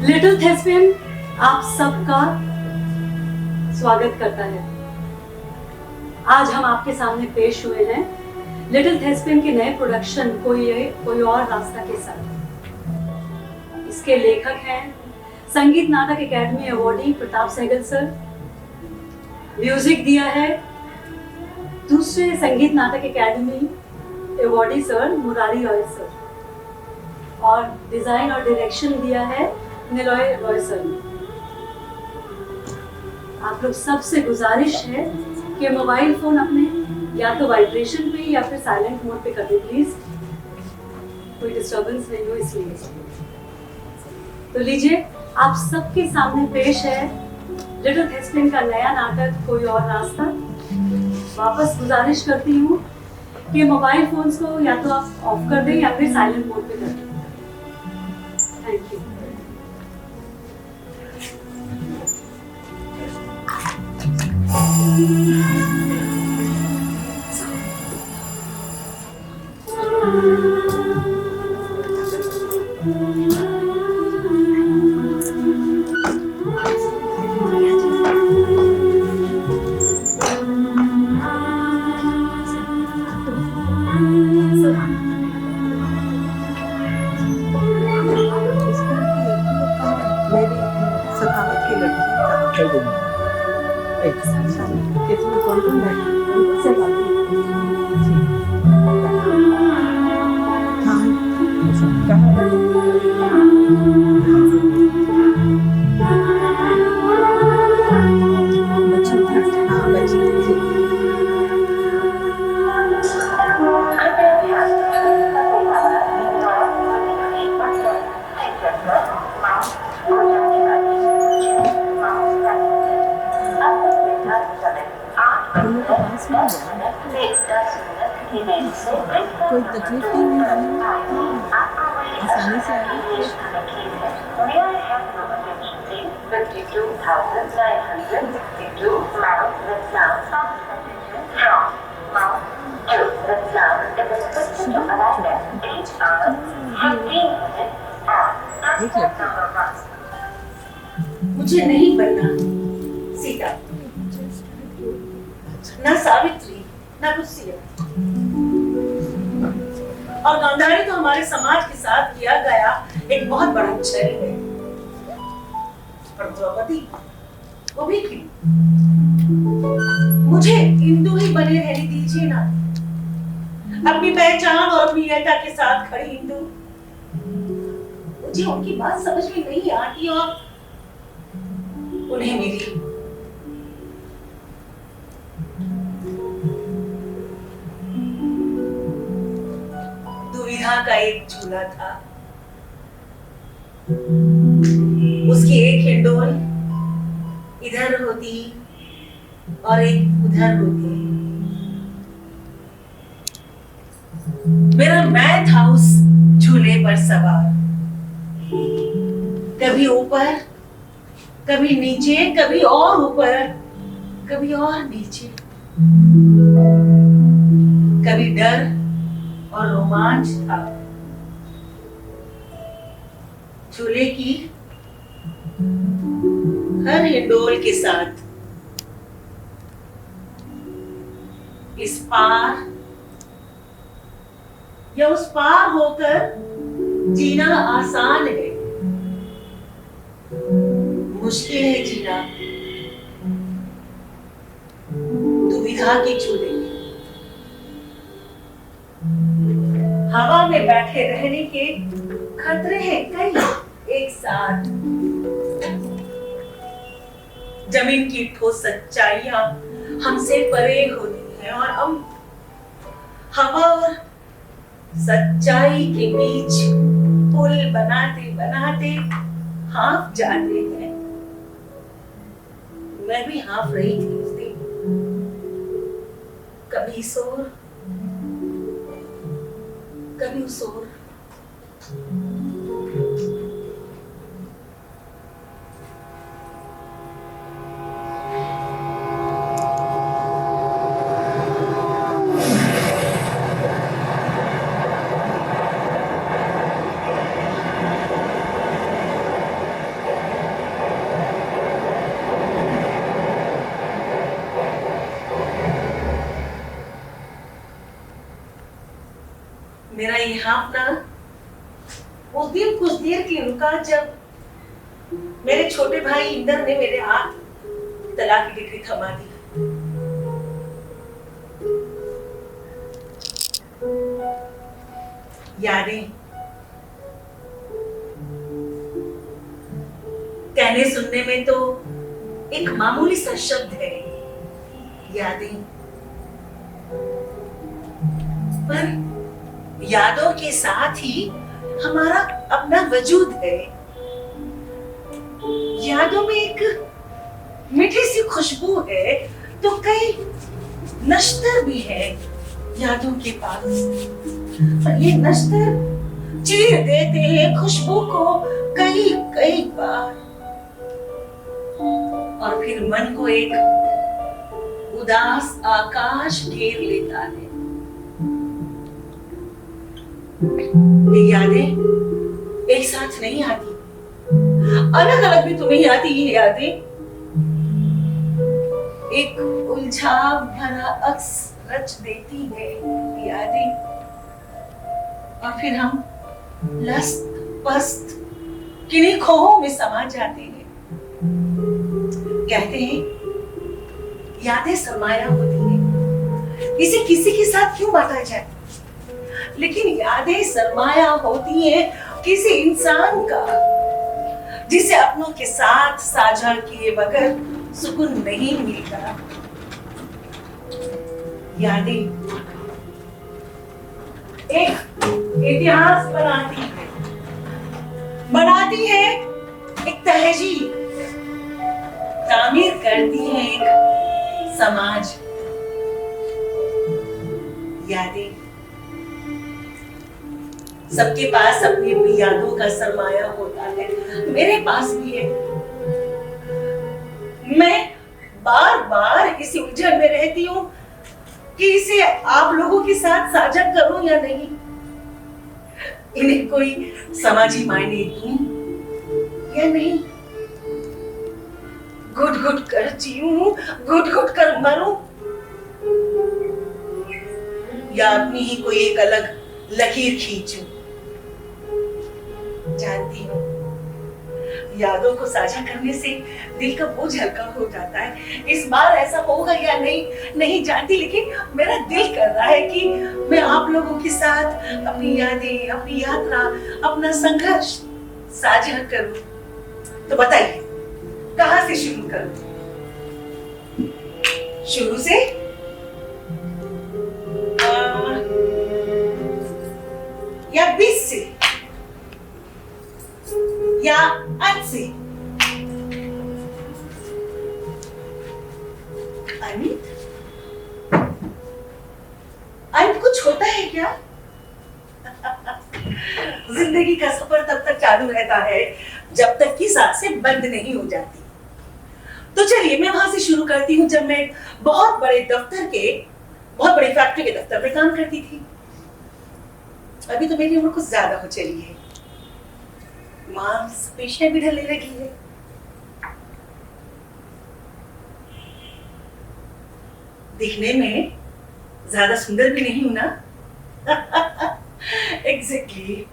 Little thespian आप सबका स्वागत करता है। आज हम आपके सामने पेश हुए हैं लिटिल थेस्पियन के नए प्रोडक्शन कोई और रास्ता के साथ। इसके लेखक हैं Sangeet Natak academy awardee Pratap Sehgal sir. Music दिया है दूसरे Sangeet Natak academy awardee sir Murari Roy sir, और डिजाइन और डायरेक्शन दिया है निलॉय रॉय सर ने। आप लोग सबसे गुजारिश है कि मोबाइल फोन अपने या तो वाइब्रेशन पे या फिर साइलेंट मोड पे कर दे प्लीज, कोई डिस्टर्बेंस नहीं हो इसलिए। तो लीजिए आप सबके सामने पेश है लिटिल थेस्पियन का नया नाटक कोई और रास्ता। वापस गुजारिश करती हूँ कि मोबाइल फोन्स को या तो आप ऑफ कर दें या फिर साइलेंट मोड पे कर दें। Thank you. कोई तकलीफ नहीं आसानी से मुझे नहीं बनना सीता, ना सावित्री, ना कुछ। और गांधारी तो हमारे समाज के साथ किया गया एक बहुत बड़ा क्षय है, पर द्रौपदी वो भी क्यों? मुझे हिंदू ही बने रहने दीजिए ना, अपनी पहचान और अपनी एकता के साथ खड़ी हिंदू। मुझे उनकी बात समझ में नहीं आती और उन्हें मेरी। दुविधा का एक झूला था, उसकी एक हिंडोल इधर होती और एक उधर होती। मेरा मैं था उस झूले पर सवार, कभी ऊपर कभी नीचे, कभी और ऊपर कभी और नीचे, कभी डर और रोमांच था। झूले की हर हिंडोल के साथ इस पार या उस पार होकर जीना आसान है, मुश्किल है जीना दुविधा के झूले। हवा में बैठे रहने के खतरे हैं कई एक साथ। जमीन की ठोस सच्चाइयां हमसे परे होती हैं और हम हवा और सच्चाई के बीच पुल बनाते बनाते हाँफ जाते हैं। मैं भी हाँफ रही थी उस दिन, कभी शोर कभी शोर। मेरा ये हाथ ना उस दिन कुछ देर के लिए रुका जब मेरे छोटे भाई इंदर ने मेरे हाथ तलाक की डिग्री थमा दी। यादें कहने सुनने में तो एक मामूली सा शब्द है यादें, पर यादों के साथ ही हमारा अपना वजूद है। यादों में एक मीठी सी खुशबू है तो कई नश्तर भी है यादों के पास, और ये नश्तर चीर देते हैं खुशबू को कई कई बार, और फिर मन को एक उदास आकाश घेर लेता है। ये यादें एक साथ नहीं आती, अलग अलग भी तुम्हें आती ये यादें। एक उलझा भरा अक्स रच देती है यादें, और फिर हम लस्त पस्त किन्हीं खोहों में समा जाते हैं। कहते हैं यादें सरमाया होती है, इसे किसी के साथ क्यों बांटा जाए, लेकिन यादें सरमाया होती हैं किसी इंसान का जिसे अपनों के साथ साझा किए बगैर सुकून नहीं मिलता। यादें एक इतिहास बनाती है एक तहजीब, तामीर करती है एक समाज। यादें सबके पास अपनी अपनी यादों का सरमाया होता है, मेरे पास भी है। मैं बार बार इसी उलझन में रहती हूँ कि इसे आप लोगों के साथ साझा करूं या नहीं, इन्हें कोई समाजी मायने दूं या नहीं, घुट घुट कर जीऊं, घुट घुट कर मरूं, या अपनी ही कोई एक अलग लकीर खींचूं। जानती हूँ यादों को साझा करने से दिल का बोझ हल्का हो जाता है। इस बार ऐसा होगा या नहीं जानती, लेकिन मेरा दिल कर रहा है कि मैं आप लोगों के साथ अपनी यादें, अपनी यात्रा, अपना संघर्ष साझा करूं। तो बताइए कहां से शुरू करूं? शुरू से या 20 से या 8 से? अमित कुछ होता है क्या? जिंदगी का सफर तब तक चालू रहता है जब तक कि सांसें बंद नहीं हो जाती। तो चलिए मैं वहां से शुरू करती हूँ जब मैं बहुत बड़ी फैक्ट्री के दफ्तर में काम करती थी। अभी तो मेरी उम्र कुछ ज्यादा हो चली है, मांसपेशियां भी ढलने लगी है। दिखने में ज्यादा सुंदर भी नहीं हूं ना? एग्जैक्टली।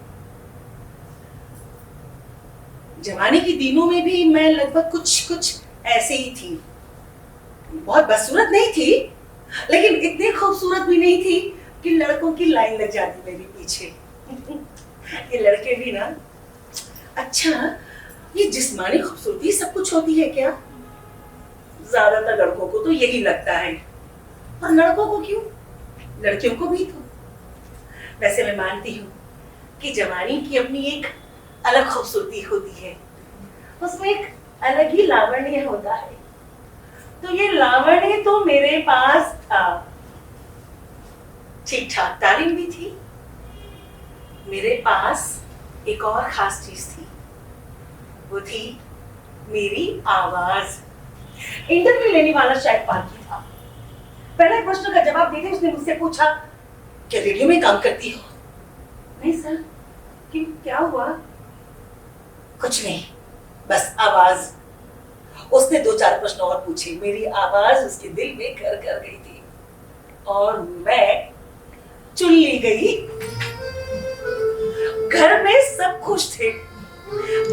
जवानी के दिनों में भी मैं लगभग कुछ ऐसे ही थी। बहुत बदसूरत नहीं थी, लेकिन इतनी खूबसूरत भी नहीं थी कि लड़कों की लाइन लग जाती मेरे पीछे। ये लड़के भी ना, अच्छा ये जिस्मानी खूबसूरती सब कुछ होती है क्या? ज्यादातर लड़कों को तो यही लगता है, और लड़कों को क्यों, लड़कियों को भी तो। वैसे मैं मानती हूँ कि जवानी की अपनी एक अलग खूबसूरती होती है, उसमें एक अलग ही लावण्य होता है। तो ये लावण्य तो मेरे पास था, ठीक ठाक तालीम भी थी। मेरे पास एक और खास चीज थी, वो थी मेरी आवाज। इंटरव्यू लेने वाला शायद पार्टी था। पहले प्रश्न का जवाब देते उसने मुझसे पूछा, क्या रेडियो में काम करती हो? नहीं सर। क्यों, क्या हुआ? कुछ नहीं, बस आवाज। उसने 2-4 प्रश्न और पूछे। मेरी आवाज उसके दिल में घर कर गई थी और मैं चुन ली गई। घर में सब खुश थे।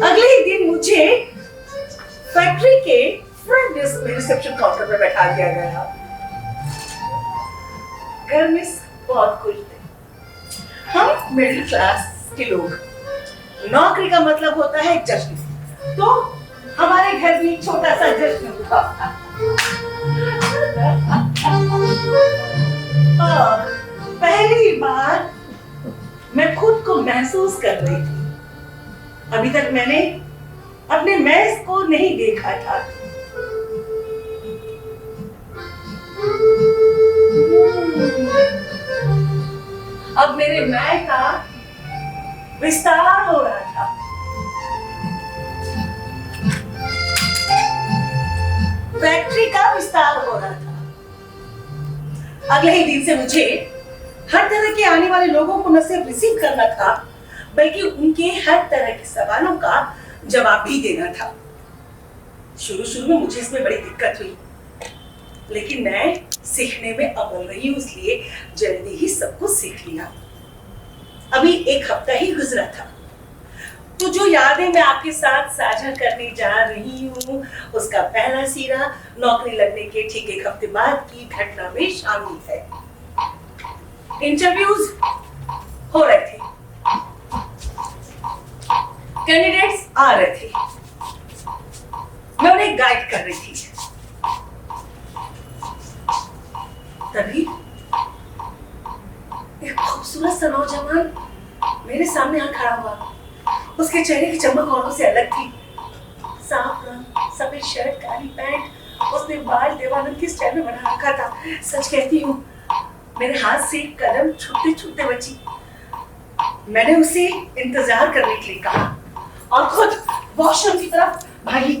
अगले ही दिन मुझे फैक्ट्री के फ्रंट डेस्क में रिसेप्शन काउंटर पर बैठा दिया गया। घर में सब बहुत खुश थे। हम मिडिल क्लास के लोग, नौकरी का मतलब होता है जश्न, तो हमारे घर भी एक छोटा सा जश्न था। पहली बार मैं खुद को महसूस कर रही थी। अभी तक मैंने अपने मैस को नहीं देखा था। अब मेरे मैं का विस्तार हो रहा था। फैक्ट्री का विस्तार हो रहा था। अगले ही दिन से मुझे हर तरह के आने वाले लोगों को न सिर्फ रिसीव करना था, बल्कि उनके हर तरह के सवालों का जवाब भी देना था। शुरू में मुझे इसमें बड़ी दिक्कत हुई, लेकिन मैं सीखने में अव्वल रही हूं, इसलिए जल्दी ही सब कुछ सीख लिया। अभी एक हफ्ता ही गुजरा था, तो जो यादें मैं आपके साथ साझा करने जा रही हूँ, उसका पहला सिरा नौकरी लगने के ठीक एक हफ्ते बाद की घटना में शामिल है। इंटरव्यूज हो रहे थे, कैंडिडेट्स आ रहे थे, मैं उन्हें गाइड कर रही थी। तभी एक खूबसूरत सा नौजवान मेरे सामने आ खड़ा हुआ। उसके चेहरे की चमक औरों से अलग थी। साफ रंग, सफेद शर्ट, काली पैंट। उसने बाल देवानंद की स्टाइल में बना रखा था। सच कहती हूँ, मेरे हाथ से कलम छूटते छूटते बची। मैंने उसे इंतजार करने के लिए कहा और खुद वॉशरूम की तरफ भागी।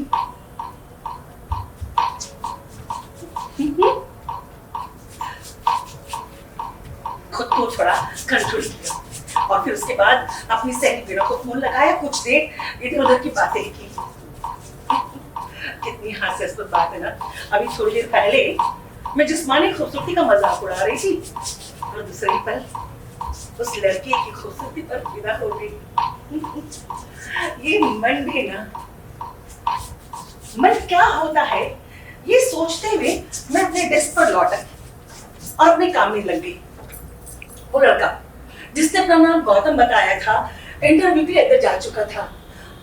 खुद को थोड़ा कंट्रोल किया और फिर उसके बाद अपनी सहेली वीणा को फोन लगाया। कुछ देर इधर उधर की बातें की। कितनी हास्यास्पद बात है ना। अभी थोड़ी देर पहले मैं जिस्मानी खूबसूरती का मजाक उड़ा रही थी और दूसरे पल उस लड़के की खूबसूरती पर फिदा हो गई। ये मन भी ना, मन क्या होता है ये सोचते हुए मैं अपने डेस्क पर लौटा और अपने काम में लग गई। वो लड़का जिसने अपना नाम गौतम बताया था, इंटरव्यू के लिए अंदर जा चुका था।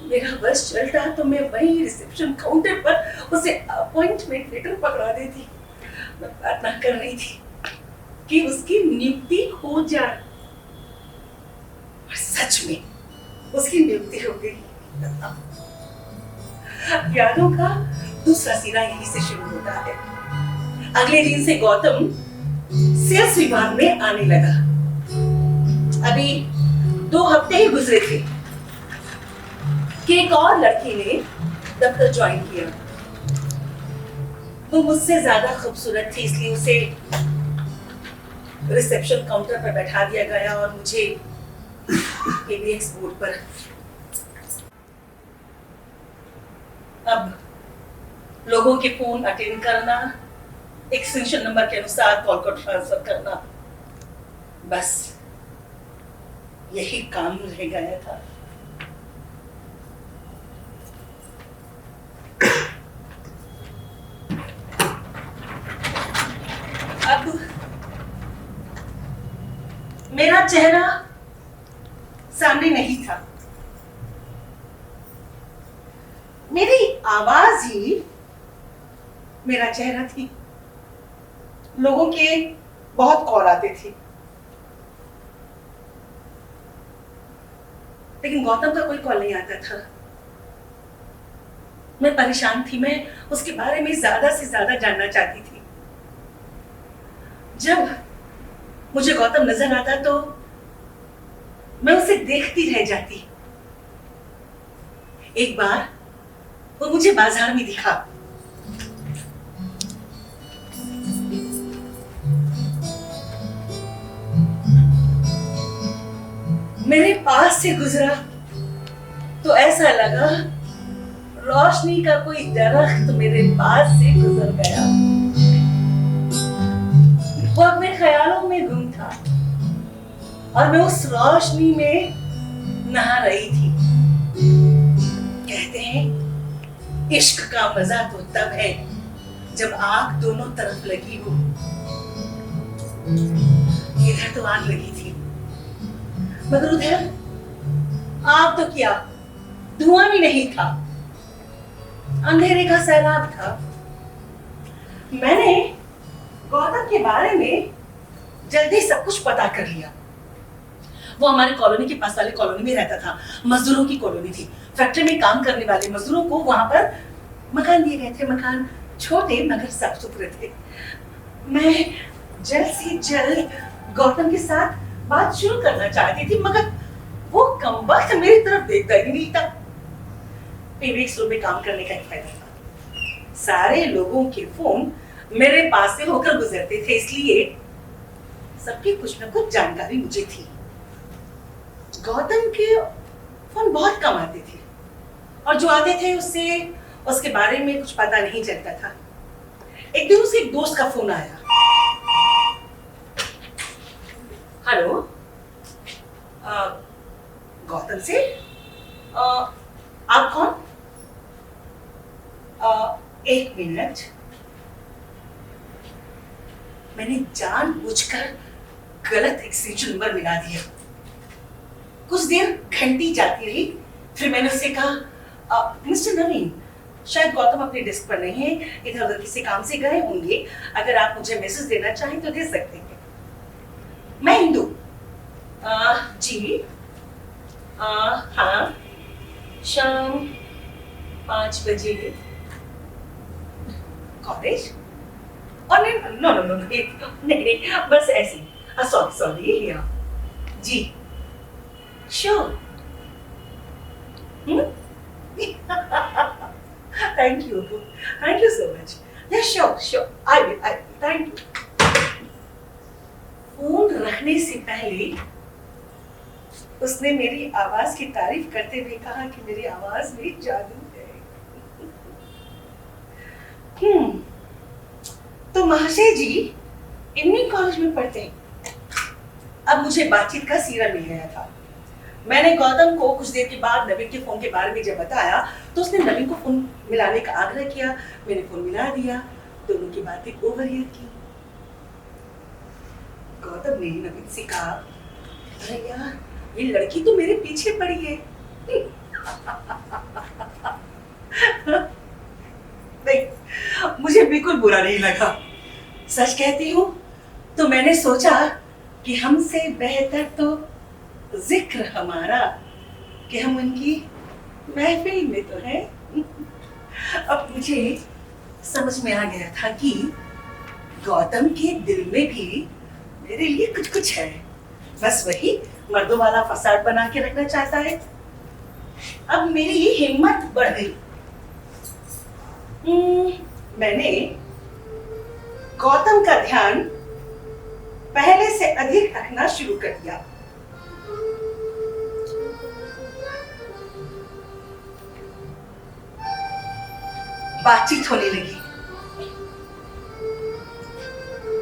मेरा बस चलता तो मैं वहीं रिसेप्शन काउंटर पर उसे अपॉइंटमेंट लेटर पकड़ा देती। मैं प्रार्थना कर रही थी कि उसकी नियुक्ति हो जाए, और सच में उसकी नियुक्ति हो गई। यादों का दूसरा सिरा यहीं से शुरू होता है। अगले दिन से गौतम सेल्स विभाग में आने लगा। अभी 2 हफ्ते ही गुजरे थे कि एक और लड़की ने दफ्तर ज्वाइन किया। वो मुझसे ज्यादा खूबसूरत थी, इसलिए उसे रिसेप्शन काउंटर पर बैठा दिया गया और मुझे केबीएक्स बोर्ड पर। अब लोगों के फोन अटेंड करना, एक्सटेंशन नंबर के अनुसार कॉल को ट्रांसफर करना, बस यही काम रह गया था। अब मेरा चेहरा सामने नहीं था, मेरी आवाज ही मेरा चेहरा थी। लोगों के बहुत कॉल आते थे, लेकिन गौतम का कोई कॉल नहीं आता था। मैं परेशान थी, मैं उसके बारे में ज्यादा से ज्यादा जानना चाहती थी। जब मुझे गौतम नजर आता तो मैं उसे देखती रह जाती। एक बार वो मुझे बाजार में दिखा। मेरे पास से गुजरा तो ऐसा लगा रोशनी का कोई दरख्त मेरे पास से गुजर गया। वो अपने ख्यालों में गुम था और मैं उस रोशनी में नहा रही थी। कहते हैं इश्क का मजा तो तब है जब आग दोनों तरफ लगी हो। इधर तो आग लगी थी, मगर उधर आग तो क्या, धुआं भी नहीं था, अंधेरे का सैलाब था। मैंने गौतम के बारे में जल्दी सब कुछ पता कर लिया। वो हमारे कॉलोनी के पास वाले कॉलोनी में रहता था। मजदूरों की कॉलोनी थी। फैक्ट्री में काम करने वाले मजदूरों को वहां पर मकान दिए गए थे। मकान छोटे मगर साफ सुथरे थे। मैं जल्द से जल्द गौतम के साथ बात शुरू करना चाहती थी, मगर वो कमबख्त मेरी तरफ देखता ही नहीं था। पेवेक्स में काम करने का एक फायदा था, सारे लोगों के फोन मेरे पास से होकर गुजरते थे, इसलिए सबकी कुछ न कुछ जानकारी मुझे थी। गौतम के फोन बहुत कम आते थे और जो आते थे उससे उसके बारे में कुछ पता नहीं चलता था। एक दिन उसके एक दोस्त का फोन आया। हेलो, गौतम से? आप कौन? एक मिनट। मैंने जानबूझकर गलत एक्सटेंशन नंबर मिला दिया। कुछ देर घंटी जाती रही, फिर मैंने उससे कहा, मिस्टर नवीन, शायद गौतम अपने डेस्क पर नहीं है, इधर उधर किसी काम से गए होंगे। अगर आप मुझे मैसेज देना चाहें तो दे सकते हैं। मैं इंदु। जी, हाँ, शाम 5 बजे कॉलेज? और नहीं, नो नो नो, नहीं, बस ऐसे। सॉरी, जी, sure. Thank you so much. Yes, sure, I will, thank you. Phone रखने से पहले उसने मेरी आवाज की तारीफ करते हुए कहा कि मेरी आवाज में जादू है। तो महाशय जी इवनिंग कॉलेज में पढ़ते हैं। अब मुझे बातचीत का सीरा मिल गया था। मैंने गौतम को कुछ देर के बाद नवीन के फोन के बारे में जब बताया तो उसने नवीन को फोन मिलाने का आग्रह किया। मैंने फोन मिला दिया, दोनों की बातें ओवरहियर की। गौतम ने नवीन से कहा, अरे यार, ये लड़की तो मेरे पीछे पड़ी है। नहीं, मुझे बिल्कुल बुरा नहीं लगा। सच कहती हूँ तो मैंने सोचा कि हमसे बेहतर तो जिक्र हमारा कि हम उनकी महफिल में तो हैं। अब मुझे समझ में आ गया था कि गौतम के दिल में भी मेरे लिए कुछ कुछ है। बस वही मर्दों वाला फसाद बना के रखना चाहता है। अब मेरी हिम्मत बढ़ गई। मैंने गौतम का ध्यान पहले से अधिक रखना शुरू कर दिया। बातचीत होने लगी।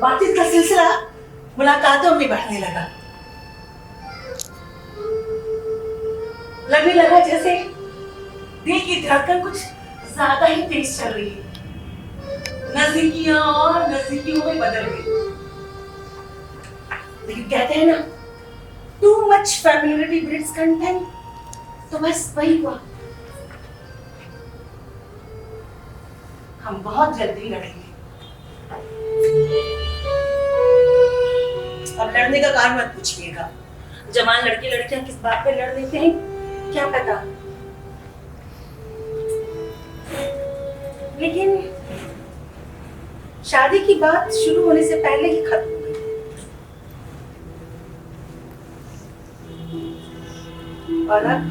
बातचीत का सिलसिला मुलाकातों में बढ़ने लगा। लगने लगा जैसे दिल की धड़कन कुछ ज्यादा ही तेज चल रही है। नजदीकियां और नजदीकियों में बदल गई। लेकिन कहते हैं ना, too much familiarity breeds contempt. तो बस वही हुआ। हम बहुत जल्दी लड़ेंगे। अब लड़ने का कारण मत पूछिएगा। जवान लड़के लड़कियां किस बात पे लड़ लेते हैं क्या पता। लेकिन शादी की बात शुरू होने से पहले ही खत्म हो गई। और अब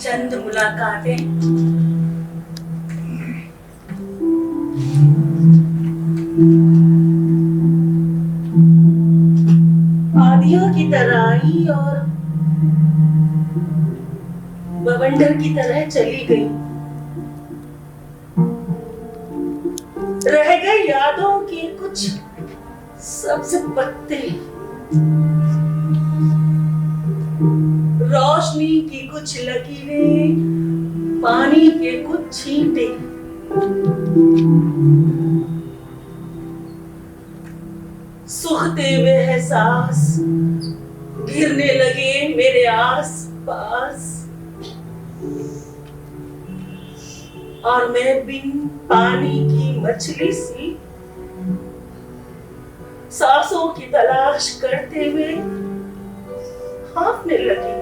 चंद मुलाकातें तरह आई और बवंडर की तरह चली गई। रह गए यादों के कुछ सब्ज पत्ते, रोशनी की कुछ लकीरें, पानी के कुछ छींटे। सूखते हुए एहसास गिरने लगे मेरे आस पास, और मैं बिन पानी की मछली सी सांसों की तलाश करते हुए हाँफने लगी।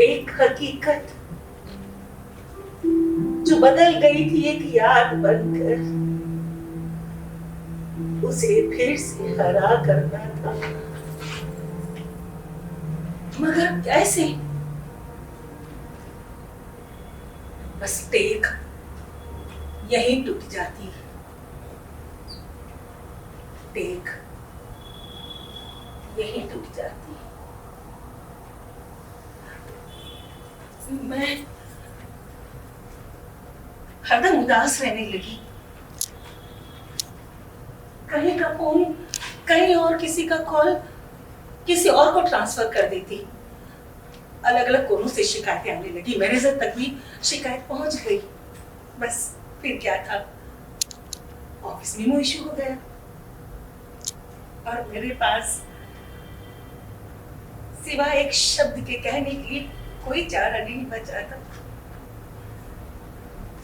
एक हकीकत जो बदल गई थी एक याद बनकर, उसे फिर से हरा करना था, मगर कैसे? बस टेक यहीं टूट जाती है, टेक यहीं टूट जाती है। मैं हरदम उदास रहने लगी। कहीं का फोन कहीं और किसी का कॉल किसी और को ट्रांसफर कर देती। अलग अलग कोनों से शिकायतें आने लगी, मेरे से तक भी शिकायत पहुंच गई। बस फिर क्या था, ऑफिस में इशू हो गया और मेरे पास सिवाय एक शब्द के कहने के लिए कोई चारा नहीं बचा था।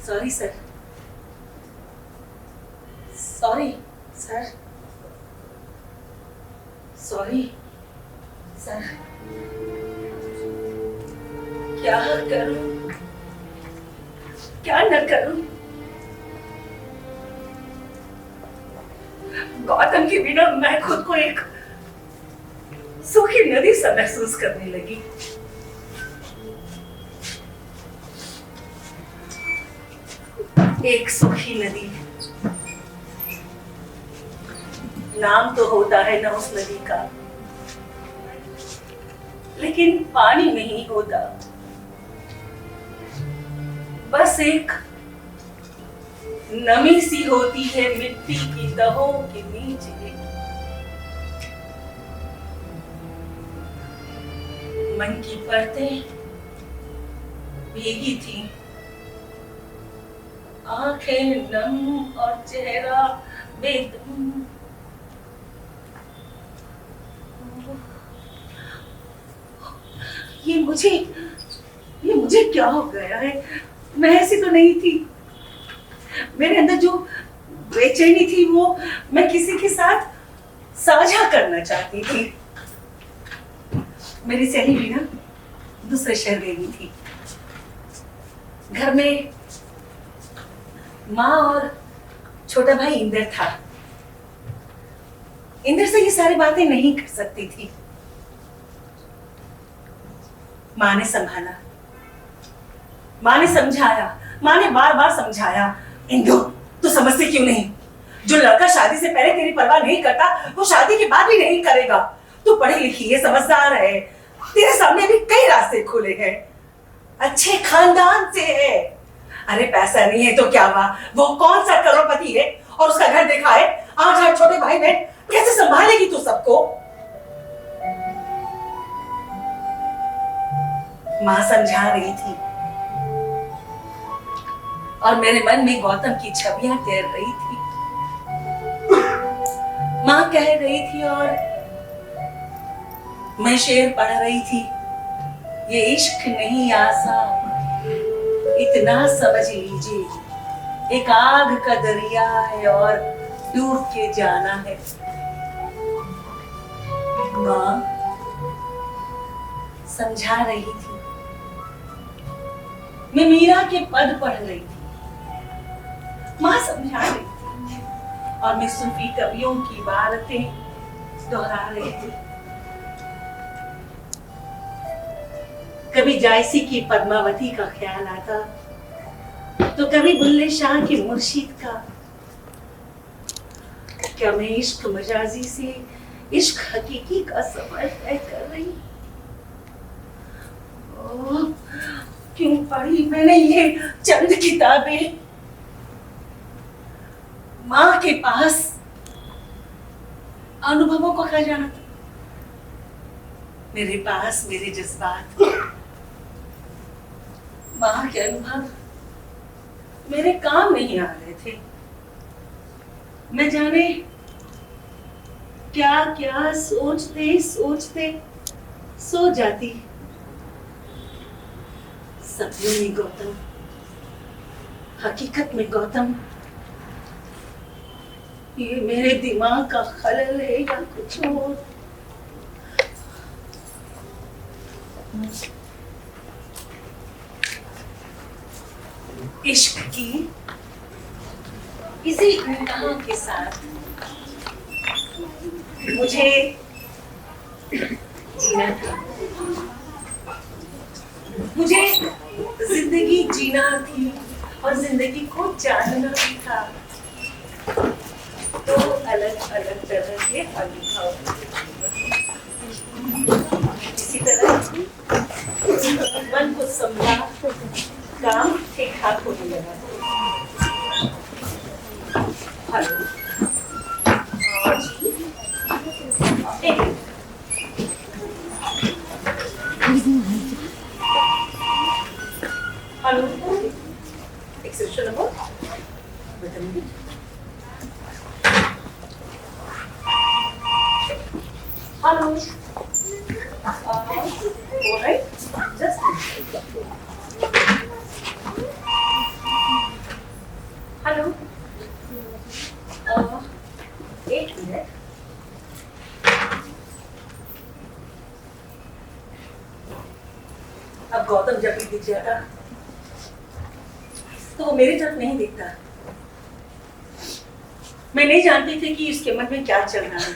Sorry sir, sorry sir, sorry sir. क्या करूं, क्या न करूं? गौतम के बिना मैं खुद को एक सूखी नदी सा महसूस करने लगी। एक सूखी नदी, नाम तो होता है ना उस नदी का, लेकिन पानी नहीं होता। बस एक नमी सी होती है मिट्टी की तहों के नीचे। मन की परतें भीगी थी, आंखें नम और चेहरा बेदम। ये मुझे क्या हो गया है? मैं ऐसी तो नहीं थी। मेरे अंदर जो बेचैनी थी वो मैं किसी के साथ साझा करना चाहती थी। मेरी सहेली भी ना दूसरे शहर गई थी। घर में माँ और छोटा भाई इंदर था। इंदर से ये सारी बातें नहीं कर सकती थी। माँ ने संभाला, माँ ने समझाया, माँ ने बार बार समझाया, इंदु तू समझती क्यों नहीं? जो लड़का शादी से पहले तेरी परवाह नहीं करता वो शादी के बाद भी नहीं करेगा। तू पढ़ी लिखी है, समझदार है, तेरे सामने भी कई रास्ते खुले हैं, अच्छे खानदान से है। अरे पैसा नहीं है तो क्या हुआ, वो कौन सा करोड़पति है और उसका घर देखा है? 8 छोटे भाई बहन, कैसे संभालेगी तू सबको? माँ समझा रही थी और मेरे मन में गौतम की छवियां तैर रही थी। माँ कह रही थी और मैं शेर पढ़ रही थी, ये इश्क नहीं आसान, इतना समझ लीजिए, एक आग का दरिया है और डूब के जाना है। माँ समझा रही थी। मैं मीरा के पद पढ़ रही थी, माँ समझा रही थी और मैं सूफी कवियों की बातें दोहरा रही थी। कभी जायसी की पद्मावती का ख्याल आता तो कभी बुल्ले शाह के मुर्शिद का। क्या मैं इश्क मजाजी से इश्क हकीकी का सफर तय कर रही? ओह, क्यों पढ़ी मैंने ये चंद किताबें? माँ के पास अनुभवों को खजाना था, मेरे पास मेरे जज्बात। माँ के अनुभव मेरे काम नहीं आ रहे थे। मैं जाने क्या क्या सोचते सोचते सो जाती। सपनों में गौतम, हकीकत में गौतम। ये मेरे दिमाग का खलल है या कुछ और? इश्क की इसी इंतहा के साथ मुझे जीना था, मुझे जिंदगी जीना थी और जिंदगी को जानना भी था। दो अलग अलग तरह के अनुभव, इसी तरह मन को संभला, काम ठीक ठाक होने लगा। हेलो, हेलो, एक्सेप्शन नंबर बताइए। हेलो, ऑलराइट, जस्ट हेलो, एक मिनट। अब गौतम जब भी दिख जाता तो वो मेरी तरफ नहीं देखता। मैं नहीं जानती थी कि उसके मन में क्या चल रहा है,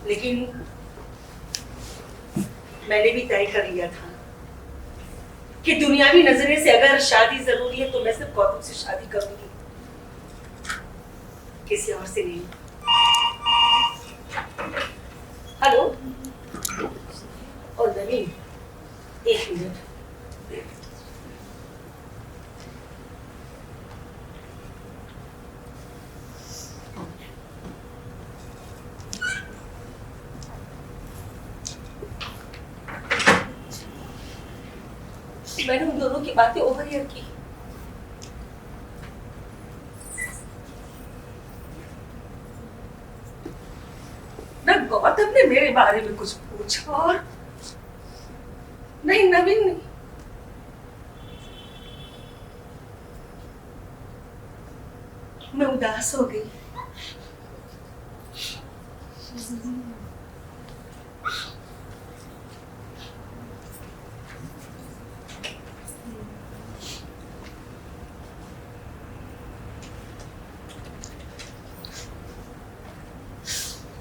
लेकिन मैंने भी तय कर लिया था कि दुनियावी नजरिए से अगर शादी जरूरी है तो मैं सिर्फ गौतम से शादी करूंगी, किसी और से नहीं। हेलो, और नवीन, एक मिनट। मैंने उन दोनों की बातें ओवरहियर की। न गौतम ने मेरे बारे में कुछ पूछा और नहीं नवीन ने। मैं उदास हो गई।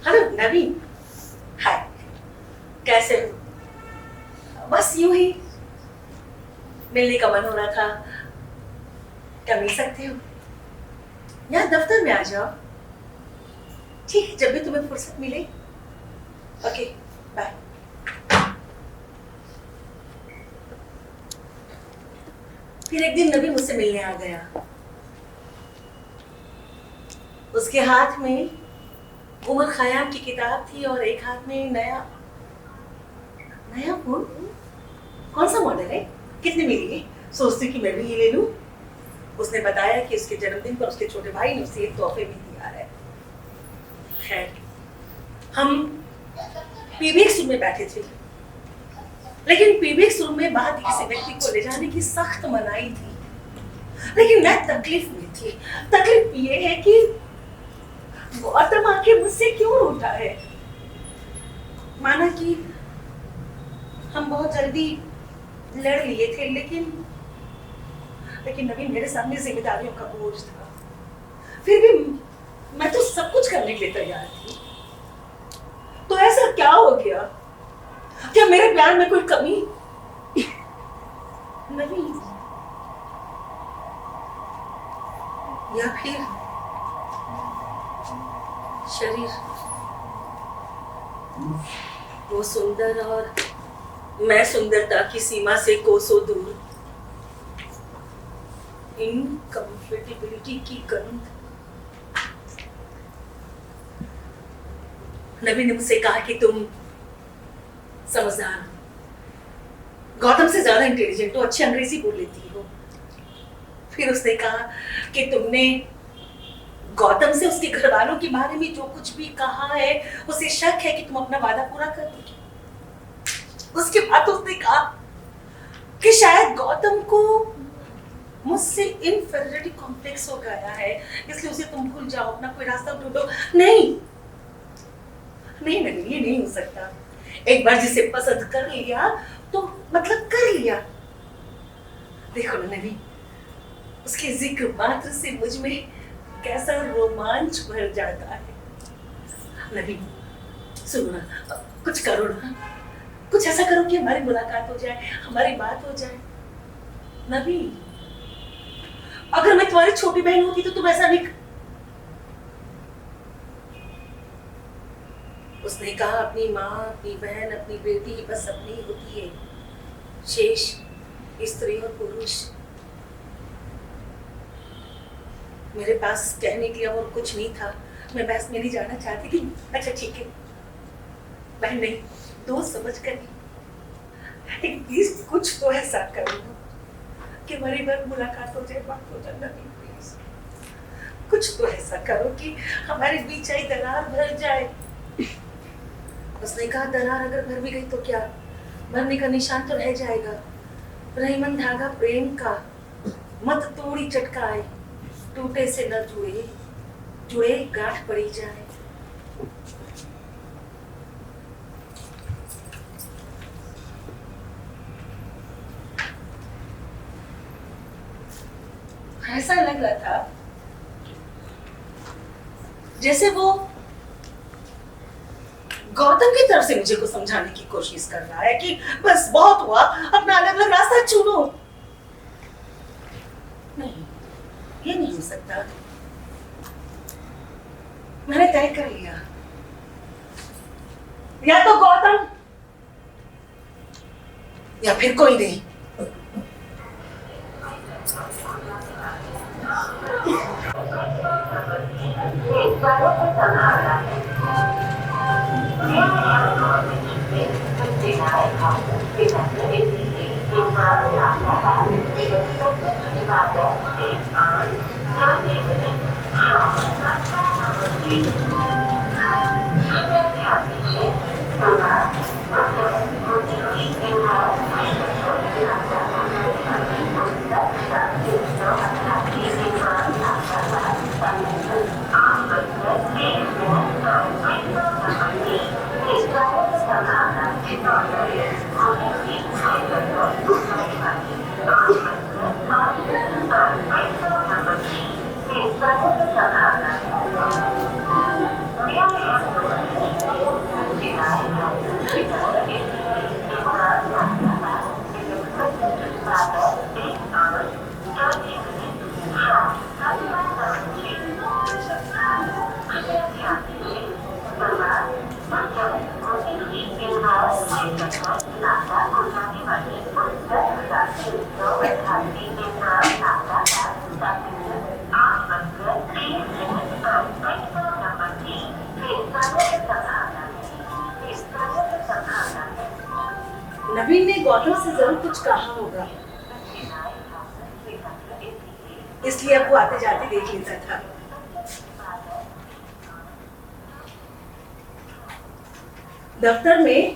हेलो नवीन, हाय, कैसे हो? बस यूं ही मिलने का मन हो रहा था। क्या मिल सकते हो? यहाँ दफ्तर में आ जाओ। ठीक, जब भी तुम्हें फुर्सत मिले। Okay, bye. फिर एक दिन नबी मुझसे मिलने आ गया। उसके हाथ में उमर खयाम की किताब थी और एक हाथ में नया फोन। कौन सा मॉडल है? कितने में लिए? सोचती कि मैं भी ये ले लूं। उसने बताया कि उसके जन्मदिन पर उसके छोटे भाई ने उसे एक तोहफे में दिया है। खैर, हम पीबीएक्स रूम में बैठे थे, लेकिन पीबीएक्स रूम में बाहर किसी व्यक्ति को ले जाने की सख्त मनाही थी। लेकिन मैं तकलीफ में थी। तकलीफ ये है कि गौतम आके मुझसे क्यों रूठा है। माना कि हम बहुत जल्दी लड़ लिए थे, लेकिन नवीन मेरे सामने जिम्मेदारियों का बोझ था। फिर भी मैं तो सब कुछ करने के लिए तैयार थी। तो ऐसा क्या हो गया? क्या मेरे प्यार में कोई कमी? नवीन, या फिर शरीर वो सुंदर और मैं सुंदरता की सीमा से कोसों दूर, इनकम्पेटिबिलिटी की गंध। नबी ने मुझसे कहा कि तुम समझदार हो, गौतम से ज्यादा इंटेलिजेंट हो, अच्छी अंग्रेजी बोल लेती हो। फिर उसने कहा कि तुमने गौतम से उसके घर वालों के बारे में जो कुछ भी कहा है उसे शक है कि तुम अपना वादा पूरा कर दोगे। उसके बाद उसने कहा कि शायद गौतम को मुझसे इनफीरियरिटी कॉम्प्लेक्स हो गया है, इसलिए उसे तुम भूल जाओ, अपना कोई रास्ता ढूंढो। नहीं नहीं नहीं, ये नहीं हो सकता। एक बार जिसे पसंद कर लिया तो मतलब कर लिया। देखो ना नबी, उसके जिक्र मात्र से मुझ में कैसा रोमांच भर जाता है। नबी सुनो ना, कुछ करो ना, कुछ ऐसा करो कि हमारी मुलाकात हो जाए, हमारी बात हो जाए। नबी, अगर मैं तुम्हारी छोटी बहन होती तो तुम ऐसा नहीं। उसने कहा अपनी माँ, अपनी बहन, अपनी बेटी बस अपनी होती है, शेष स्त्री और पुरुष। मेरे पास कहने के लिए और कुछ नहीं था, मैं बस मेरी जाना चाहती थी। अच्छा ठीक है बहन, नहीं दोस्त समझ कर प्लीज कुछ तो ऐसा करो कि हमारी बार मुलाकात हो जाए, बात हो जाए। नहीं प्लीज कुछ तो ऐसा करो कि हमारे बीच आई दरार भर जाए। उसने कहा दरार अगर भर भी गई तो क्या, भरने का निशान तो रह जाएगा। रहीमन धागा प्रेम का, मत तोड़ी चटकाए, टूटे से न जुड़े, जुड़े गांठ पड़ी जाए। ऐसा लग रहा था जैसे वो गौतम की तरफ से मुझे को समझाने की कोशिश कर रहा है कि बस बहुत हुआ, अपना अलग अलग रास्ता चुनो। नहीं, ये नहीं हो सकता। मैंने तय कर लिया, या तो गौतम या फिर कोई नहीं। नवीन ने गौतम से जरूर कुछ कहा होगा, इसलिए अब वो आते जाते देख लेता था। दफ्तर में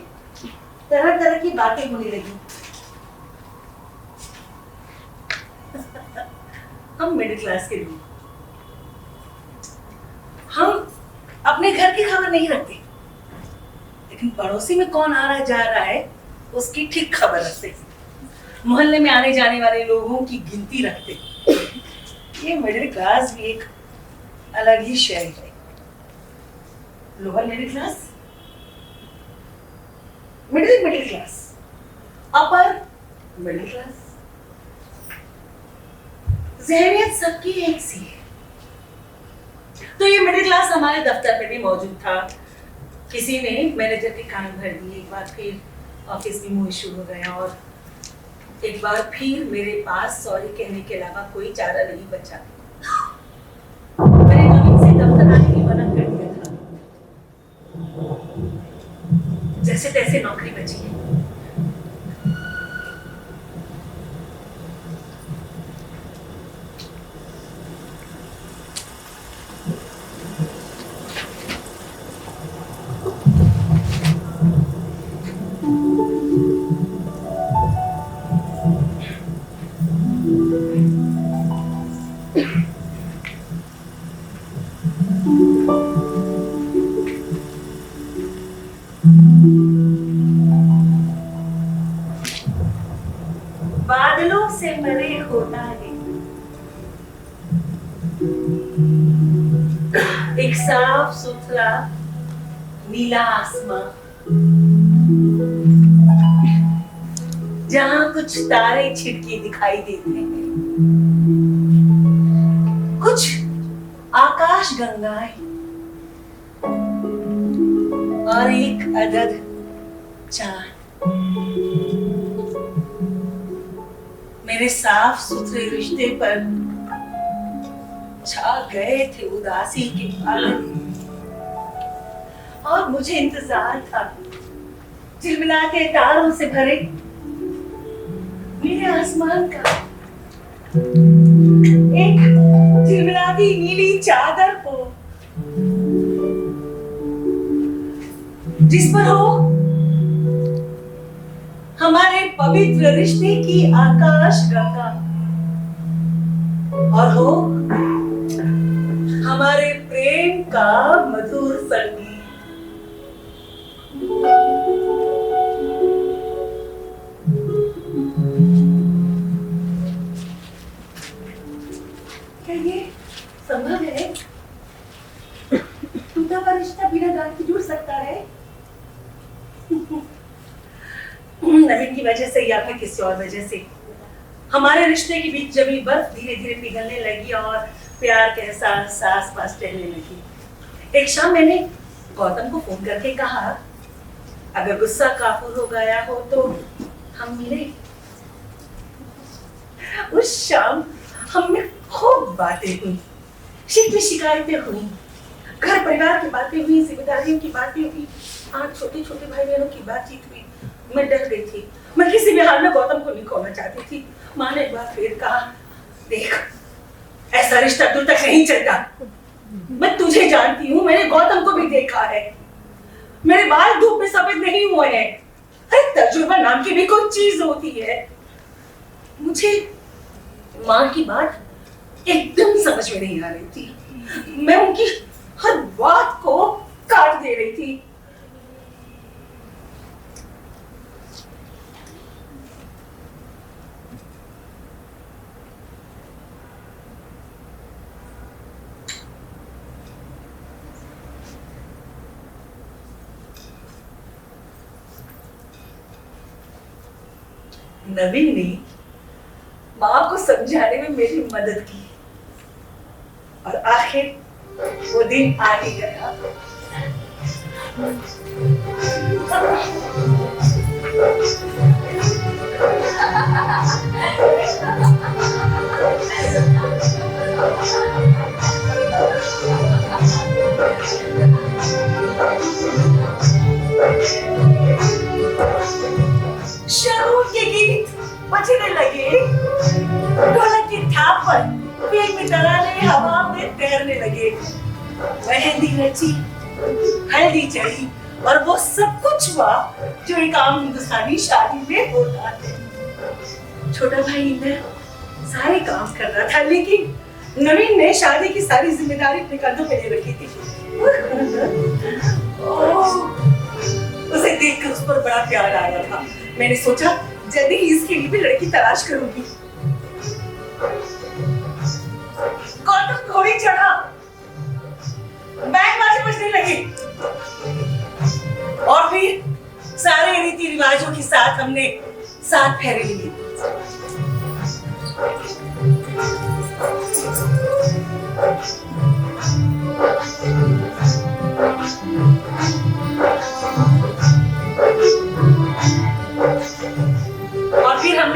तरह तरह की बातें होने लगी। हम मिडिल क्लास के लोग, हम अपने घर की खबर नहीं रखते, लेकिन पड़ोसी में कौन आ रहा जा रहा है उसकी ठीक खबर रखते। मोहल्ले में आने जाने वाले लोगों की गिनती रखते। ये मिडिल क्लास भी एक अलग ही शय है। Lower middle class, middle class, upper middle class, जहनियत सबकी एक सी है। तो ये मिडिल क्लास हमारे दफ्तर में भी मौजूद था। किसी ने मैनेजर के कान भर दिए, एक बार फिर ऑफिस में मुंह शुरू हो गया और एक बार फिर मेरे पास सॉरी कहने के अलावा कोई चारा नहीं बचा। मैंने नवीन से दफ्तर आने की मना कर दिया था। जैसे तैसे नौकरी बची है। बादलों से परे होता है एक साफ सुथरा नीला आसमां, जहां कुछ तारे छिटके दिखाई देते हैं, कुछ आकाश गंगाएं और एक अदद चांद। मेरे साफ सुथरे रिश्ते पर छा गए थे उदासी के बादल और मुझे इंतजार था झिलमिलाते तारों से भरे नीले आसमान का, एक झिलमिलाती नीली चादर को जिस पर हो हमारे पवित्र रिश्ते की आकाश गंगा और हो हमारे प्रेम का मधुर संगीत। क्या ये संभव है? टूटा हुआ रिश्ता बिना गांठ के जुड़ सकता है? नवीन की वजह से या फिर किसी और वजह से हमारे रिश्ते के बीच जमी बर्फ धीरे धीरे पिघलने लगी और प्यार के एहसास आस पास टहलने लगी। एक शाम मैंने गौतम को फोन करके कहा, अगर गुस्सा काबू हो गया हो तो हम मिले। उस शाम हमने खूब बातें हुई, शिकवे शिकायतें हुई, घर परिवार की बातें हुई, जिम्मेदारियों की बातें हुई, आज छोटे छोटे भाई बहनों की बातचीत हुई। मैं डर गई थी, मैं किसी भी हाल में गौतम को नहीं खोना चाहती थी। माँ ने एक बार फिर कहा, देख ऐसा रिश्ता दूर तक नहीं चलता। मैं तुझे जानती हूँ, मैंने गौतम को भी देखा है, मेरे बाल धूप में सफेद नहीं हुए हैं। अरे तजुर्बा नाम की भी कोई चीज होती है। मुझे माँ की बात एकदम समझ में नहीं आ रही थी। मैं उनकी हर बात को काट दे रही थी। नवीन ने माँ को समझाने में मेरी मदद की और आखिर वो दिन आ ही गया। शरूर के गीत बजने लगे, ढोलक की थाप पर पेट में तराने हवा में तैरने लगे। मेहंदी रची, हल्दी चढ़ी और वो सब कुछ हुआ जो एक आम हिंदुस्तानी शादी में होता है। छोटा भाई इंदर सारे काम कर रहा था, लेकिन नवीन ने शादी की सारी जिम्मेदारी अपने कंधों पे ले रखी थी। उसे देखकर उस पर बड़ा प्यार आ रहा था। मैंने सोचा जल्दी ही इसके लिए भी लड़की तलाश करूंगी। गौतम घोड़ी चढ़ा, बैंड बाजे बजने लगे और फिर सारे रीति रिवाजों के साथ हमने 7 फेरे लिए।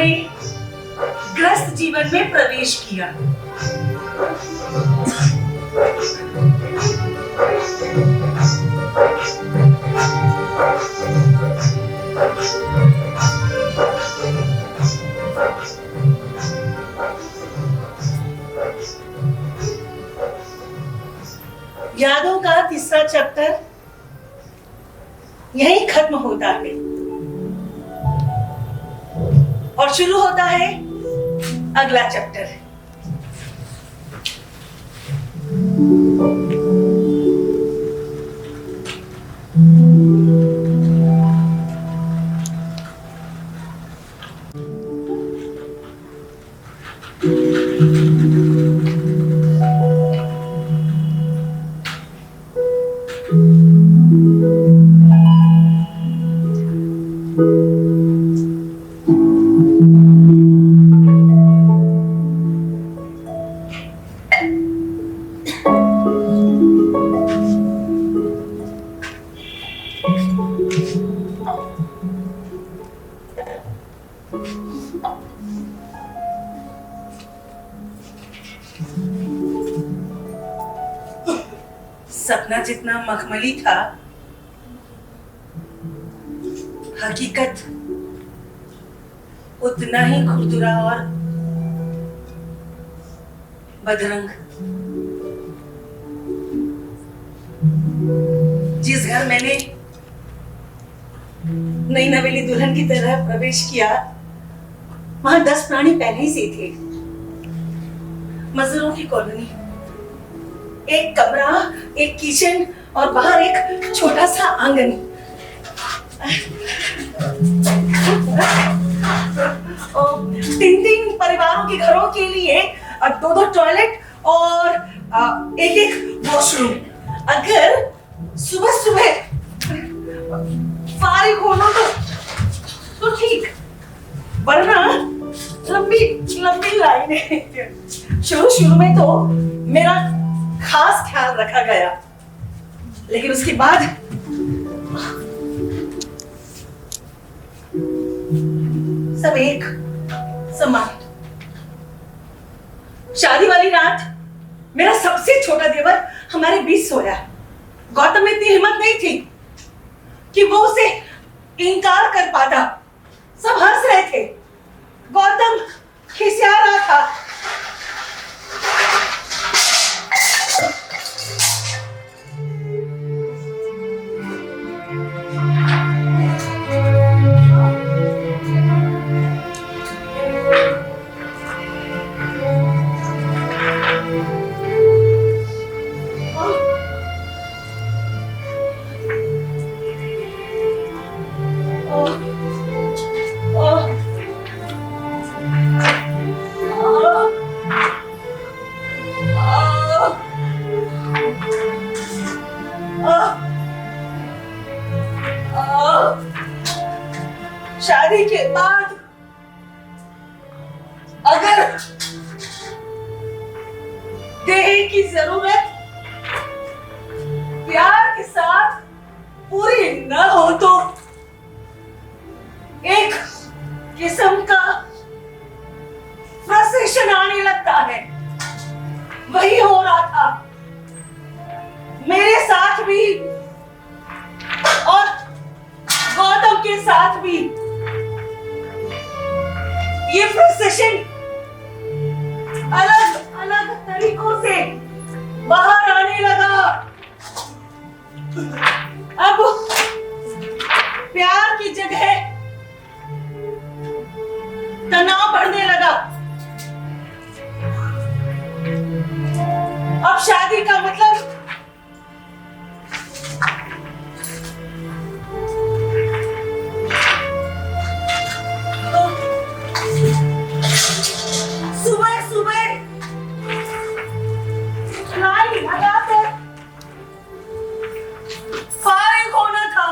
उन्होंने ग्रस्त जीवन में प्रवेश किया। यादों का तीसरा चैप्टर यहीं खत्म होता है और शुरू होता है अगला चैप्टर। सपना जितना मखमली था, हकीकत उतना ही खुरदुरा और बदरंग। जिस घर मैंने नई नवेली दुल्हन की तरह प्रवेश किया, वहां 10 प्राणी पहले ही से थे। मजदूरों की कॉलोनी, एक कमरा, एक किचन और बाहर एक छोटा सा आंगन। 3 परिवारों के घरों के लिए 2 टॉयलेट और एक वॉशरूम। अगर सुबह सुबह फारिग होना तो ठीक, वरना लंबी लाइनें। शुरू में तो मेरा खास ख्याल रखा गया, लेकिन उसके बाद सब एक समान। शादी वाली रात मेरा सबसे छोटा देवर हमारे बीच सोया। गौतम में इतनी हिम्मत नहीं थी कि वो उसे इनकार कर पाता। सब हंस रहे थे, गौतम खिसिया रहा था। शादी के बाद अगर देह की जरूरत प्यार के साथ पूरी न हो तो एक किस्म का फ्रस्ट्रेशन आने लगता है। वही हो रहा था मेरे साथ भी और गौतम के साथ भी। ये फ्रस्ट्रेशन अलग अलग तरीकों से बाहर आने लगा। अब प्यार की जगह तनाव बढ़ने लगा। अब शादी का मतलब फारिग होना था।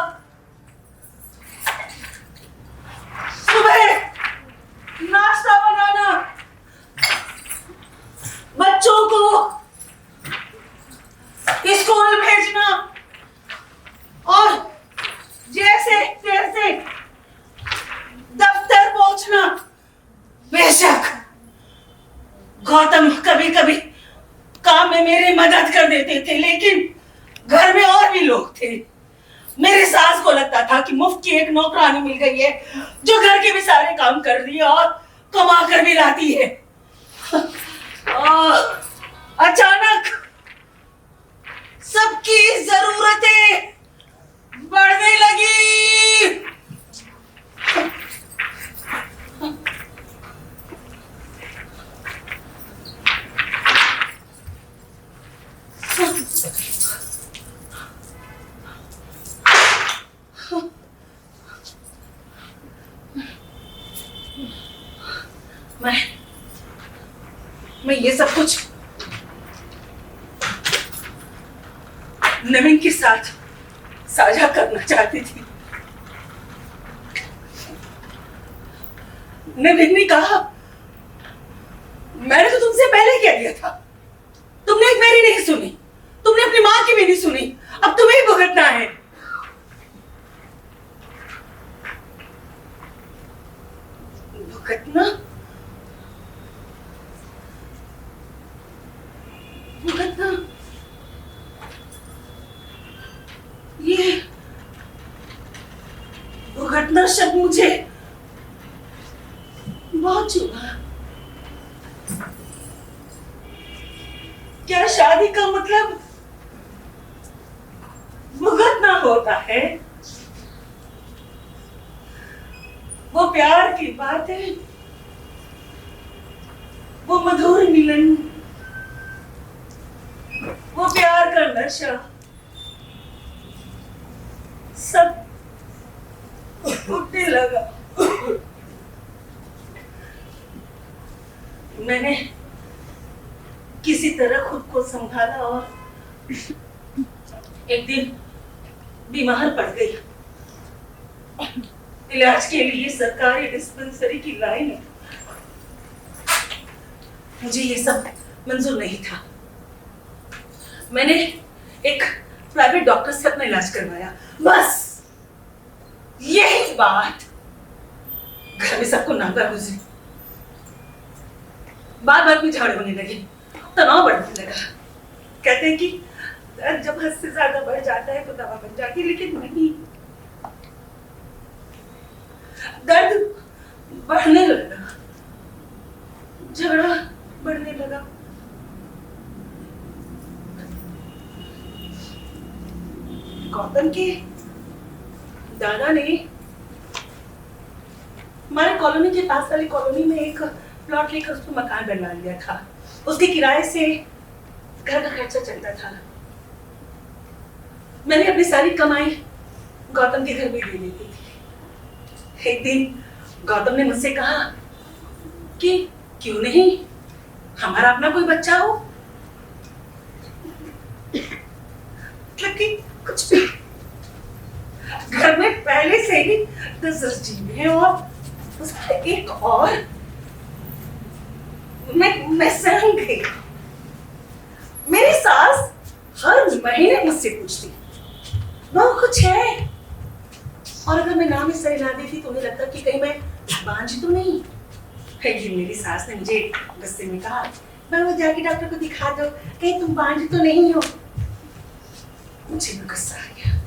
सुबह नाश्ता बनाना, बच्चों को कभी कभी काम में मेरी मदद कर देते थे, लेकिन घर में और भी लोग थे। मेरी सास को लगता था कि मुफ्त की एक नौकरानी मिल गई है जो घर के भी सारे काम कर रही है और कमा कर भी लाती है। अचानक सबकी जरूरतें बढ़ने लगी। मैं ये सब कुछ नवीन के साथ साझा करना चाहती थी। नवीन ने कहा, मैंने तो तुमसे पहले कह दिया था, तुमने एक मेरी नहीं सुनी, तुमने अपनी मां की भी नहीं सुनी, अब तुम्हें ही भुगतना है। भुगतना? भुगतना? ये भुगतना शब्द मुझे बहुत चुभा। क्या शादी का मतलब भुगतना होता है? वो प्यार की बात है, वो मधुर मिलन, वो प्यार का नशा, सब उठने लगा। मैंने किसी तरह खुद को संभाला और एक दिन बीमार पड़ गई। इलाज के लिए सरकारी डिस्पेंसरी की लाइन में। मुझे ये सब मंजूर नहीं था। मैंने एक प्राइवेट डॉक्टर से अपना इलाज करवाया, बस यही बात। घर में सबको नागा गुजरी, बार बार में झाड़ होने लगे, तनाव बढ़ने लगा। कहते हैं कि जब हद से ज्यादा बढ़ जाता है तो दवा बन जाती है, लेकिन नहीं, दर्द बढ़ने लगा, झगड़ा बढ़ने लगा। गौतम के दादा ने हमारे कॉलोनी के पास वाली कॉलोनी में एक प्लॉट लेकर उसको मकान बनवा लिया था। उसके किराए से घर का खर्चा चलता था। मैंने अपनी सारी कमाई गौतम के घर में दे दी थी। एक दिन गौतम ने मुझसे कहा कि क्यों नहीं हमारा अपना कोई बच्चा हो, मतलब कि कुछ भी। घर में पहले से ही 10 जीव हैं और उसमें एक और। मैं सहम गई। मेरी सास हर महीने मुझसे पूछती, वो कुछ है? और अगर मैं नाम इस तरह ला देती तो उन्हें लगता कि कहीं मैं बांझ तो नहीं। लेकिन मेरी सास ने मुझे गुस्से में कहा, मैं वो जाके डॉक्टर को दिखा दो, कहीं तुम बांझ तो नहीं हो। मुझे भी गुस्सा आ गया।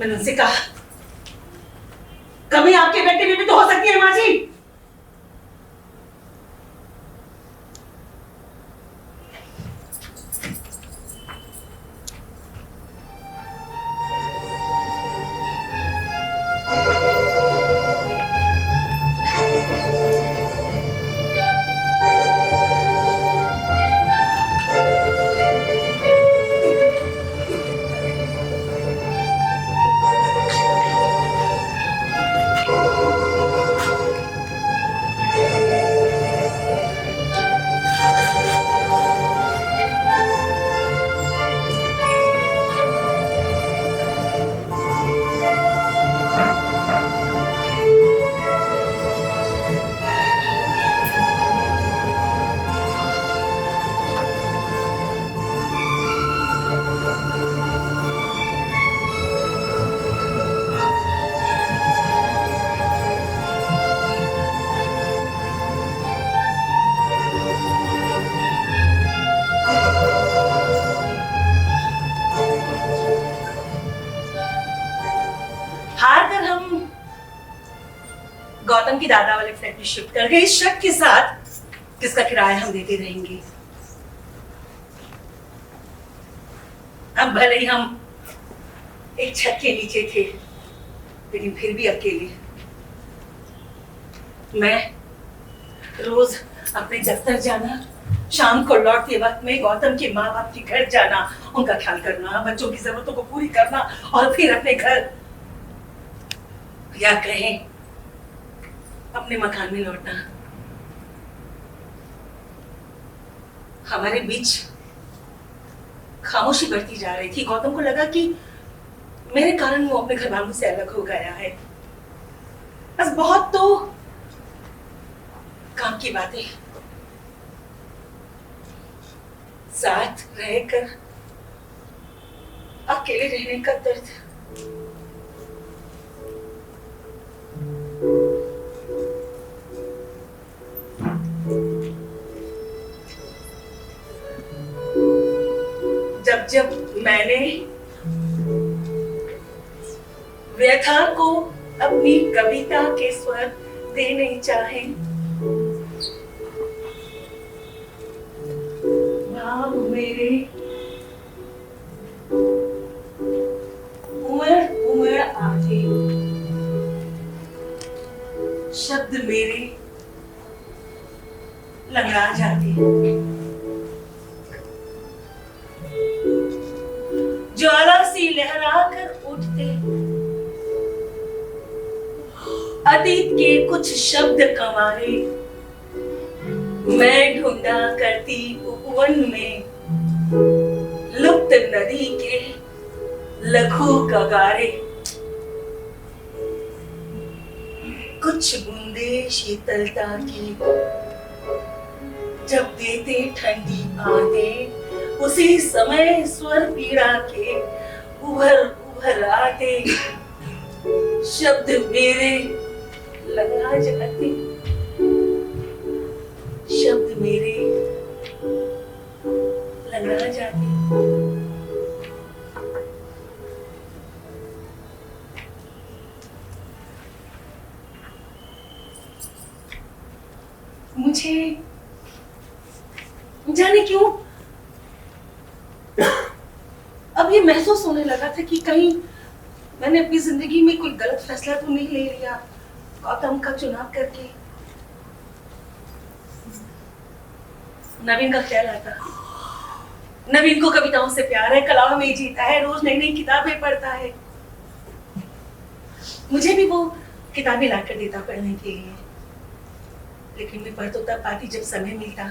मैंने उनसे कहा, कभी आपके बेटे में भी तो हो सकती है माँ जी। दादा वाले फ्लैट में शिफ्ट कर गए, इस शर्त के साथ जिसका किराया हम देते रहेंगे। अब भले ही हम एक छत के नीचे थे, लेकिन फिर भी अकेले। मैं रोज अपने दफ्तर जाना, शाम को लौटते वक्त में गौतम के माँ बाप के घर जाना, उनका ख्याल करना, बच्चों की जरूरतों को पूरी करना और फिर अपने घर या कहें अपने मकान में लौटना। हमारे बीच खामोशी बढ़ती जा रही थी। गौतम को लगा कि मेरे कारण वो अपने घर वालों से अलग हो गया है। बस बहुत तो काम की बातें, साथ रहकर अकेले रहने का दर्द। जब जब मैंने व्यथा को अपनी कविता के स्वर देने चाहे, भाव मेरे उमड़ उमड़ आते, शब्द मेरे लंगड़ा जाते, ज्वाला सी लहरा कर उठते, अतीत के कुछ शब्द कमारे मैं ढूंढा करती उपवन में, लुप्त नदी के लघु कगारे, कुछ बूंदे शीतलता की जब देते ठंडी आते, उसी समय स्वर पीड़ा के उभर उभर आते, शब्द मेरे लगा जाते, शब्द मेरे लगा जाते। मुझे जाने क्यों अब ये महसूस होने लगा था कि कहीं मैंने अपनी जिंदगी में कोई गलत फैसला तो नहीं ले लिया गौतम का चुनाव करके। नवीन का ख्याल आता, नवीन को कविताओं से प्यार है, कलाओं में जीता है, रोज नई नई किताबें पढ़ता है। मुझे भी वो किताबें लाकर देता पढ़ने के लिए, लेकिन मैं पढ़ तो तब पाती जब समय मिलता।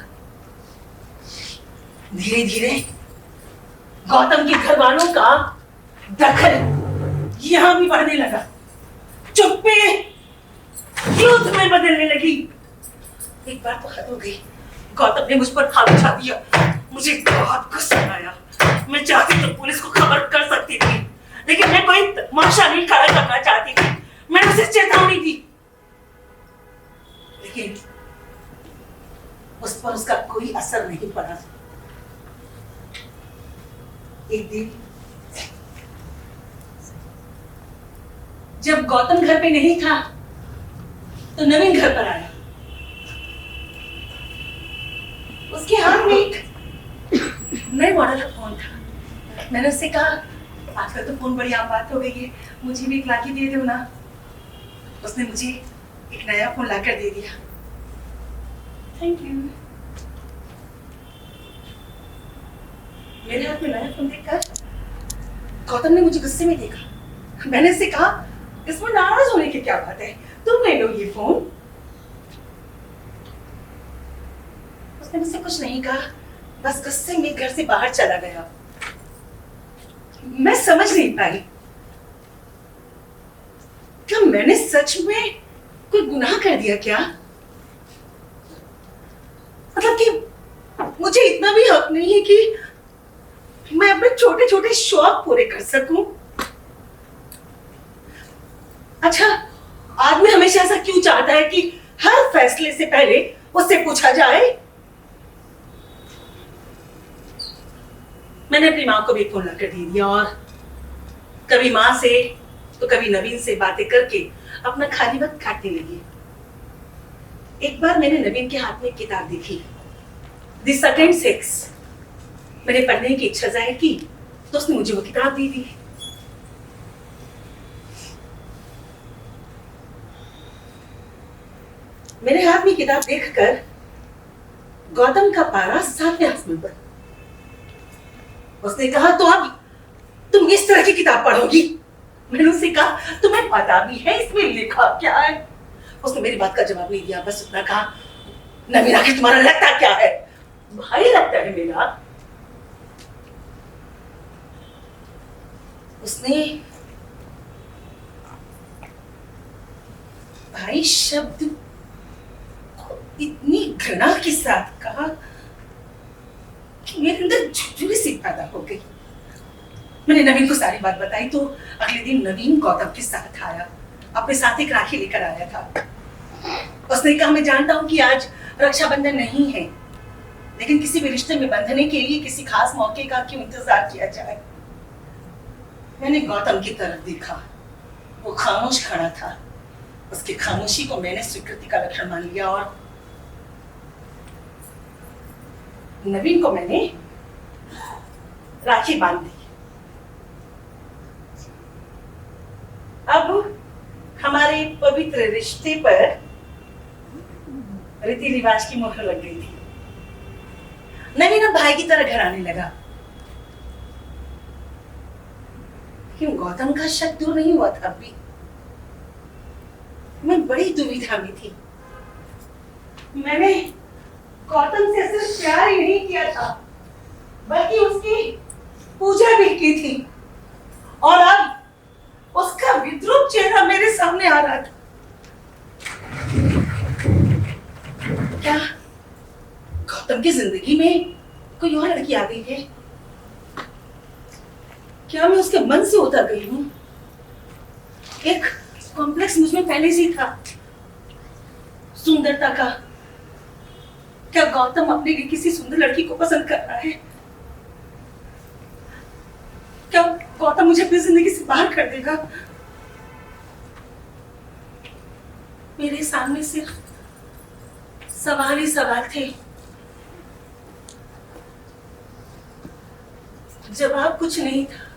धीरे धीरे गौतम के घर वालों का दखल यहां भी बढ़ने लगा, चुप्पी युद्ध में बदलने लगी। एक बार तो हद हो गई, गौतम ने मुझ पर हाथ उठा दिया, मुझे बहुत गुस्सा आया। मैं चाहती तो पुलिस को खबर कर सकती थी, लेकिन मैं कोई तमाशा नहीं खड़ा करना चाहती थी। मैंने उसे चेतावनी दी, लेकिन उस पर उसका कोई असर नहीं पड़ा। एक दिन जब गौतम घर पे नहीं था तो नवीन घर पर आया। उसके हाथ में एक नए मॉडल का फोन था। मैंने उससे कहा, आजकल तो फोन बड़ी आम बात हो गई है, मुझे भी एक लाके दे दो ना। उसने मुझे एक नया फोन लाकर दे दिया। Thank you. मेरे हाथ में नया फोन देखकर गौतम ने मुझे गुस्से में देखा। मैंने उससे कहा, इसमें नाराज होने की क्या बात है, तुम ले लो ये फोन। उसने मुझसे कुछ नहीं कहा, बस गुस्से में घर से बाहर चला गया। मैं समझ नहीं पाई, क्या मैंने सच में कोई गुनाह कर दिया क्या? मतलब कि मुझे इतना भी हक नहीं है कि मैं अपने छोटे छोटे शौक पूरे कर सकूं? अच्छा, आदमी हमेशा ऐसा क्यों चाहता है कि हर फैसले से पहले उससे पूछा जाए? मैंने अपनी माँ को भी फोन लाकर दे दिया और कभी माँ से तो कभी नवीन से बातें करके अपना खाली वक्त काटने लगी। एक बार मैंने नवीन के हाथ में एक किताब देखी, द सर्टेन सेक्स। मैंने पढ़ने की इच्छा जाहिर की तो उसने मुझे वो किताब दे दी। मेरे हाथ में किताब देखकर गौतम का पारा 7वें आसमान पर। उसने कहा, तो अब तुम इस तरह की किताब पढ़ोगी? मैंने उससे कहा, तुम्हें पता भी है इसमें लिखा क्या है? उसने मेरी बात का जवाब नहीं दिया, बस उतना कहा, नवीन आखिर तुम्हारा लगता क्या है? भाई लगता है मेरा। उसने भाई शब्द को इतनी घृणा के साथ कहा कि मेरे अंदर झुरझुरी सी पैदा हो गई। मैंने नवीन को सारी बात बताई तो अगले दिन नवीन गौतम के साथ आया, अपने साथ एक राखी लेकर आया था। उसने कहा, मैं जानता हूं कि आज रक्षाबंधन नहीं है, लेकिन किसी भी रिश्ते में बंधने के लिए किसी खास मौके का क्यों इंतजार किया जाए। मैंने गौतम की तरफ देखा, वो खामोश खड़ा था। उसकी खामोशी को मैंने स्वीकृति का लक्षण मान लिया और नवीन को मैंने राखी बांध दी। अब हमारे पवित्र रिश्ते पर रीति रिवाज की मोहर लग गई थी। नवीन अब भाई की तरह घर आने लगा। क्यों गौतम का शक दूर नहीं हुआ था अभी? मैं बड़ी दुविधा में थी। मैंने गौतम से सिर्फ प्यार ही नहीं किया था, बल्कि उसकी पूजा भी की थी, और अब उसका विद्रूप चेहरा मेरे सामने आ रहा था। क्या गौतम की जिंदगी में कोई और लड़की आ गई है? क्या मैं उसके मन से उतर गई हूं? एक कॉम्प्लेक्स मुझमें पहले से था सुंदरता का। क्या गौतम अपने लिए किसी सुंदर लड़की को पसंद कर रहा है? क्या गौतम मुझे अपनी जिंदगी से बाहर कर देगा? मेरे सामने सिर्फ सवाल ही सवाल थे, जवाब कुछ नहीं था।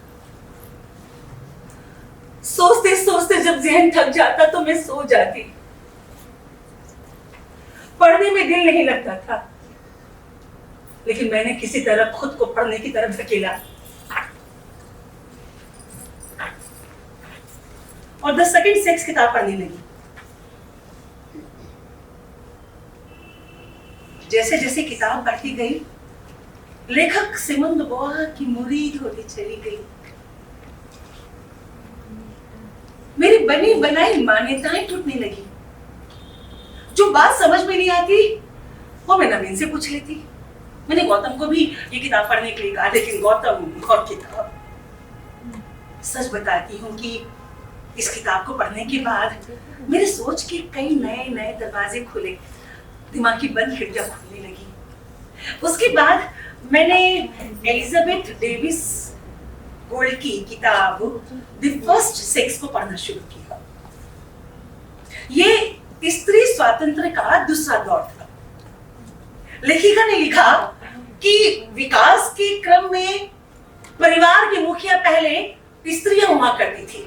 सोचते सोचते जब जहन थक जाता तो मैं सो जाती। पढ़ने में दिल नहीं लगता था, लेकिन मैंने किसी तरह खुद को पढ़ने की तरफ धकेला और द सेकंड सेक्स किताब पढ़ने लगी। जैसे जैसे किताब पढ़ती गई, लेखक सिमोन दे बोआर की मुरीद होती चली गई। मेरी बनी बनाई मान्यताएं टूटने लगी। जो बात समझ में नहीं आती वो मैं नवीन से पूछ लेती। मैंने गौतम को भी ये किताब पढ़ने के लिए कहा, लेकिन गौतम और किताब। सच बताती हूँ कि इस किताब को पढ़ने के बाद मेरे सोच के कई नए नए दरवाजे खुले, दिमाग की बंद खिड़कियां खुलने लगी। उसके बाद मैंने एलिजाबेथ डेविस गोल्ड की किताब द फर्स्ट सेक्स को पढ़ना शुरू किया। ये स्त्री स्वातंत्र्य का दूसरा दौर था। लेखिका ने लिखा कि विकास के क्रम में परिवार की मुखिया पहले स्त्रियां हुआ करती थी,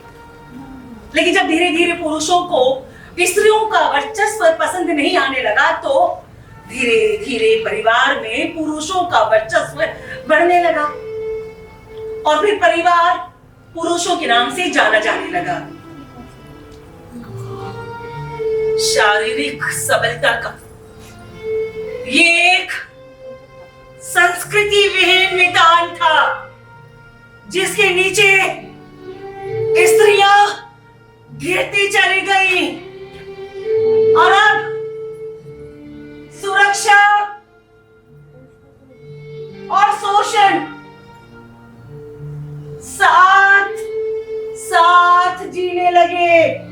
लेकिन जब धीरे धीरे पुरुषों को स्त्रियों का वर्चस्व पसंद नहीं आने लगा तो धीरे धीरे परिवार में पुरुषों का वर्चस्व बढ़ने लगा और फिर परिवार पुरुषों के नाम से जाना जाने लगा। शारीरिक सबलता का ये एक संस्कृति विहीन निदान था, जिसके नीचे स्त्रियां गिरती चली गई और अब सुरक्षा और शोषण साथ साथ जीने लगे।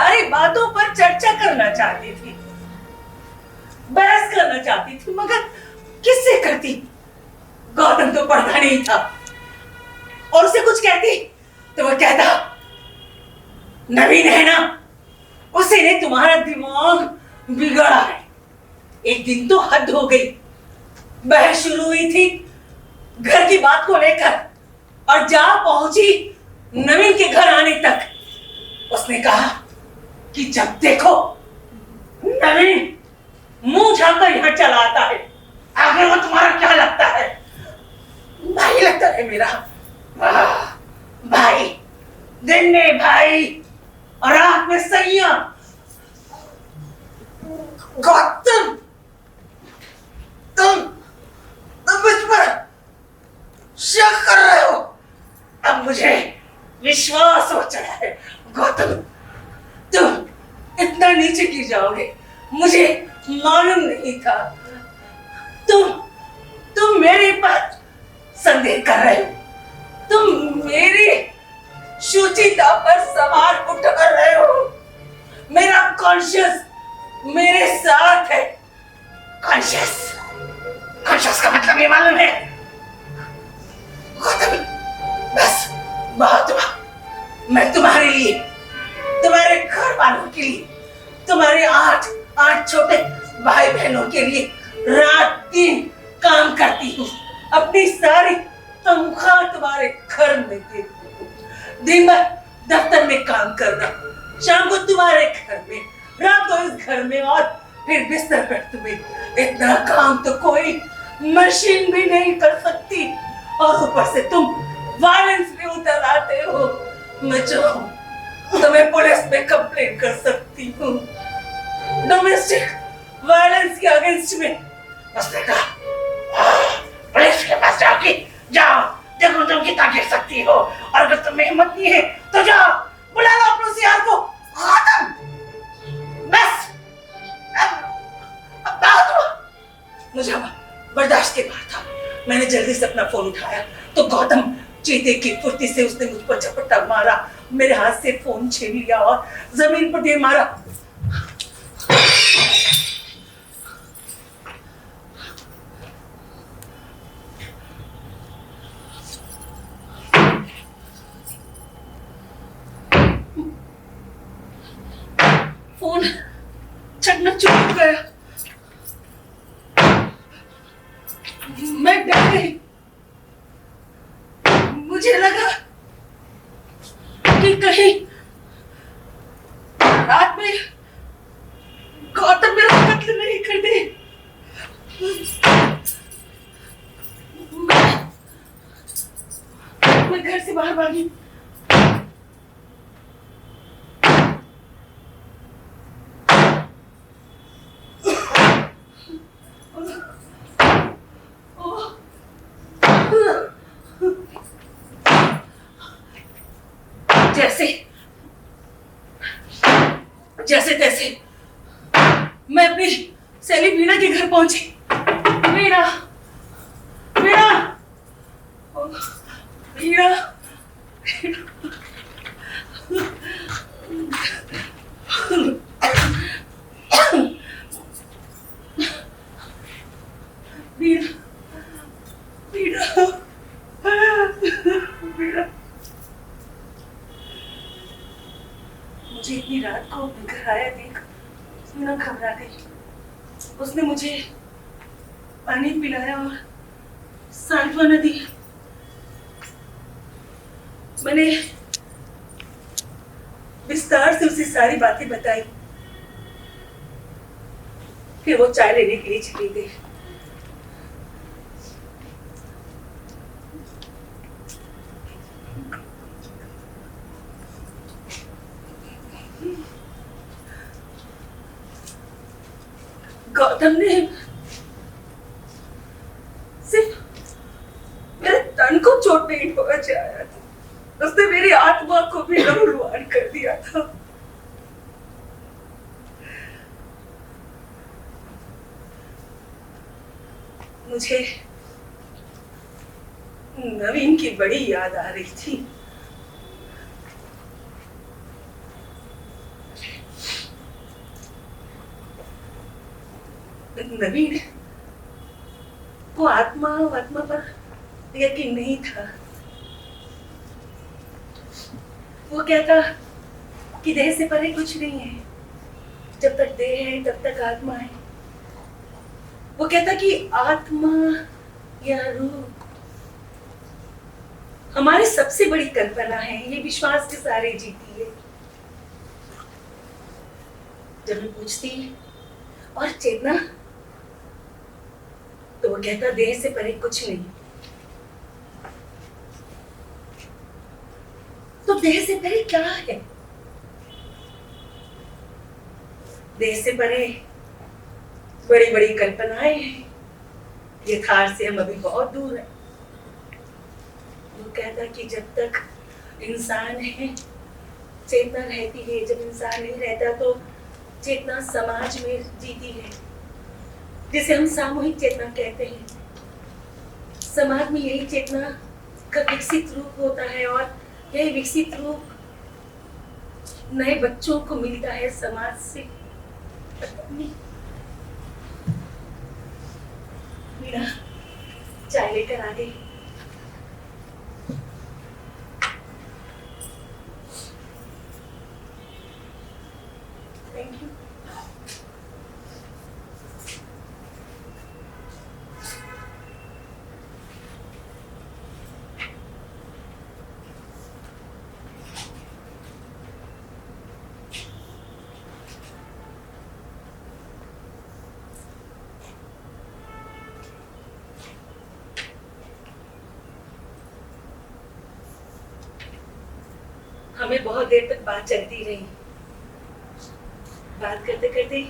सारी बातों पर चर्चा करना चाहती थी, बहस करना चाहती थी, मगर किससे करती? गौतम तो पढ़ता नहीं था, और उसे कुछ कहती तो वह कहता नवीन है ना, उसी ने तुम्हारा दिमाग बिगाड़ा है। एक दिन तो हद हो गई, बहस शुरू हुई थी घर की बात को लेकर, और जा पहुंची नवीन के घर आने तक। उसने कहा कि जब देखो नवीन मुंह झांकर यहाँ चला आता है, आगे वो तुम्हारा क्या लगता है? भाई लगता है मेरा। भाई, दिन में भाई और रात में सैया। गौतम, तुम मुझ पर शक कर रहे हो? अब मुझे विश्वास हो चला है गौतम, तुम इतना नीचे गिर जाओगे मुझे मालूम नहीं था। तुम मेरे पर संदेह कर रहे हो, तुम मेरी शुचिता पर सवाल उठा रहे हो। मेरा कॉन्शियस मेरे साथ है। कॉन्शियस का मतलब ये मालूम है गौतम? बस बहुत हुआ। मैं तुम्हारे लिए, तुम्हारे घर वालों के लिए, तुम्हारे आठ छोटे भाई बहनों के लिए रात दिन काम करती हूँ। अपनी सारी तनख्वाह तुम्हारे घर में देती हूँ। दिन भर दफ्तर में काम करना, शाम को तुम्हारे घर में, रात को इस घर में, और फिर बिस्तर पर तुम्हें। इतना काम तो कोई मशीन भी नहीं कर सकती, और ऊपर से तुम वायलेंस भी उतर आते हो। मैं चाहूं तो मैं पुलिस में कंप्लेन कर सकती हूँ, डोमेस्टिक वायलेंस के अगेंस्ट में। उसने कहा पुलिस के पास जाओगी, जाओ, देखो तुम कितना गिर सकती हो, और अगर तुम्हें हिम्मत नहीं है तो जाओ बुला लो अपने सीआर को। खत्म, बस अब बात हुआ। मुझे बर्दाश्त के बाहर था। मैंने जल्दी से अपना फोन उठाया तो गौतम चीते की फुर्ती से उसने मुझ पर झपट्टा मारा, मेरे हाथ से फोन छीन लिया और जमीन पर दे मारा। फोन छटना चुप गया। मैं डर गई। मुझे लगा कि कहीं रात में गौतम मेरा कत्ल नहीं कर दे। मैं घर से बाहर भागी। जैसे तैसे मैं अपनी सहेली वीणा के घर पहुंची। वीणा, वीणा, वीणा, मुझे इतनी रात को घर आया देख वीणा घबरा गई। उसने मुझे पानी पिलाया और सांत्वना दी। मैंने विस्तार से उसे सारी बातें बताई। फिर वो चाय लेने के लिए चली गई। गौतम ने सिर्फ मेरे तन को चोट नहीं पहुंचाया था, उसने मेरी आत्मा को भी लहूलुहान कर दिया था। मुझे नवीन की बड़ी याद आ रही थी। नवीन, वो आत्मा पर यकीन नहीं था। वो कहता कि देह से परे कुछ नहीं है, जब तक देह है तब तक आत्मा है। वो कहता कि आत्मा या रूह हमारी सबसे बड़ी कल्पना है, ये विश्वास के सहारे जीती है। जब मैं पूछती और चेतना, तो वो कहता देह से परे कुछ नहीं। तो देह से परे क्या है? देह से परे बड़ी बड़ी कल्पनाएं हैं, यथार्थ से हम अभी बहुत दूर हैं। वो कहता कि जब तक इंसान है चेतना रहती है, जब इंसान नहीं रहता तो चेतना समाज में जीती है, जिसे हम सामूहिक चेतना कहते हैं। समाज में यही चेतना का विकसित रूप होता है और यही विकसित रूप नए बच्चों को मिलता है समाज से। मीरा, चाय लेकर आ गई। Thank you. हमें बहुत देर तक बात चलती रही। बात करते करते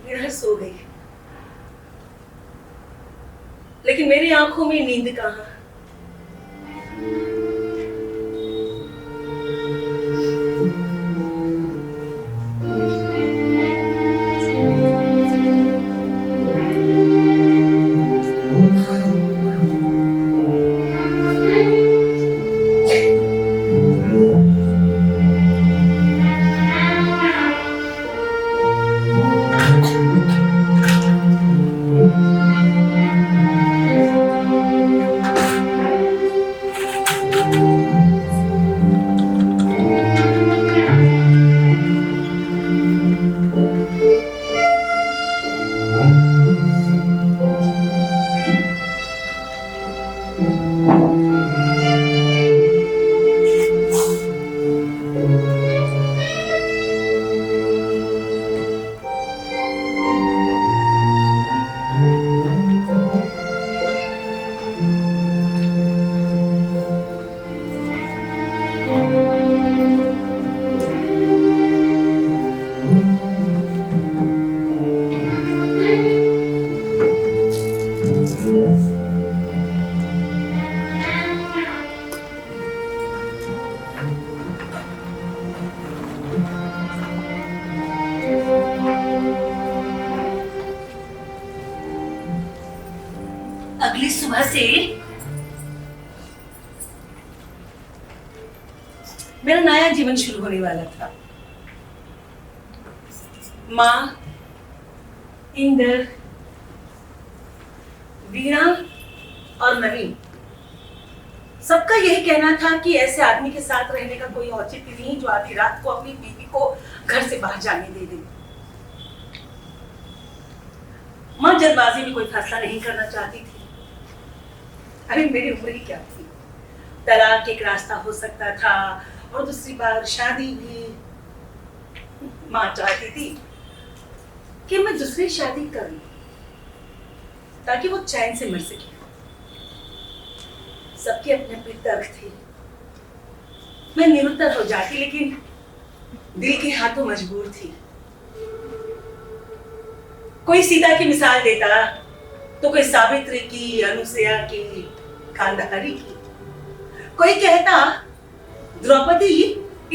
मीरा सो गई, लेकिन मेरी आंखों में नींद कहाँ। अगली सुबह से मेरा नया जीवन शुरू होने वाला था। माँ, इंदर, वीणा और नवीन, सबका यही कहना था कि ऐसे आदमी के साथ रहने का कोई औचित्य नहीं जो आधी रात को अपनी बीवी को घर से बाहर जाने दे दे। माँ जल्दबाजी में कोई फैसला नहीं करना चाहती थी। अभी मेरी उम्र ही क्या थी, तलाक एक रास्ता हो सकता था और दूसरी बार शादी भी। माँ चाहती थी कि मैं दूसरी शादी कर लूं ताकि वो चैन से मर सके। सबके अपने अपने तर्क थे। मैं निरुत्तर हो जाती, लेकिन दिल के हाथों मजबूर थी। कोई सीता की मिसाल देता तो कोई सावित्री की, अनुसुईया की, गांधारी की। कोई कहता द्रौपदी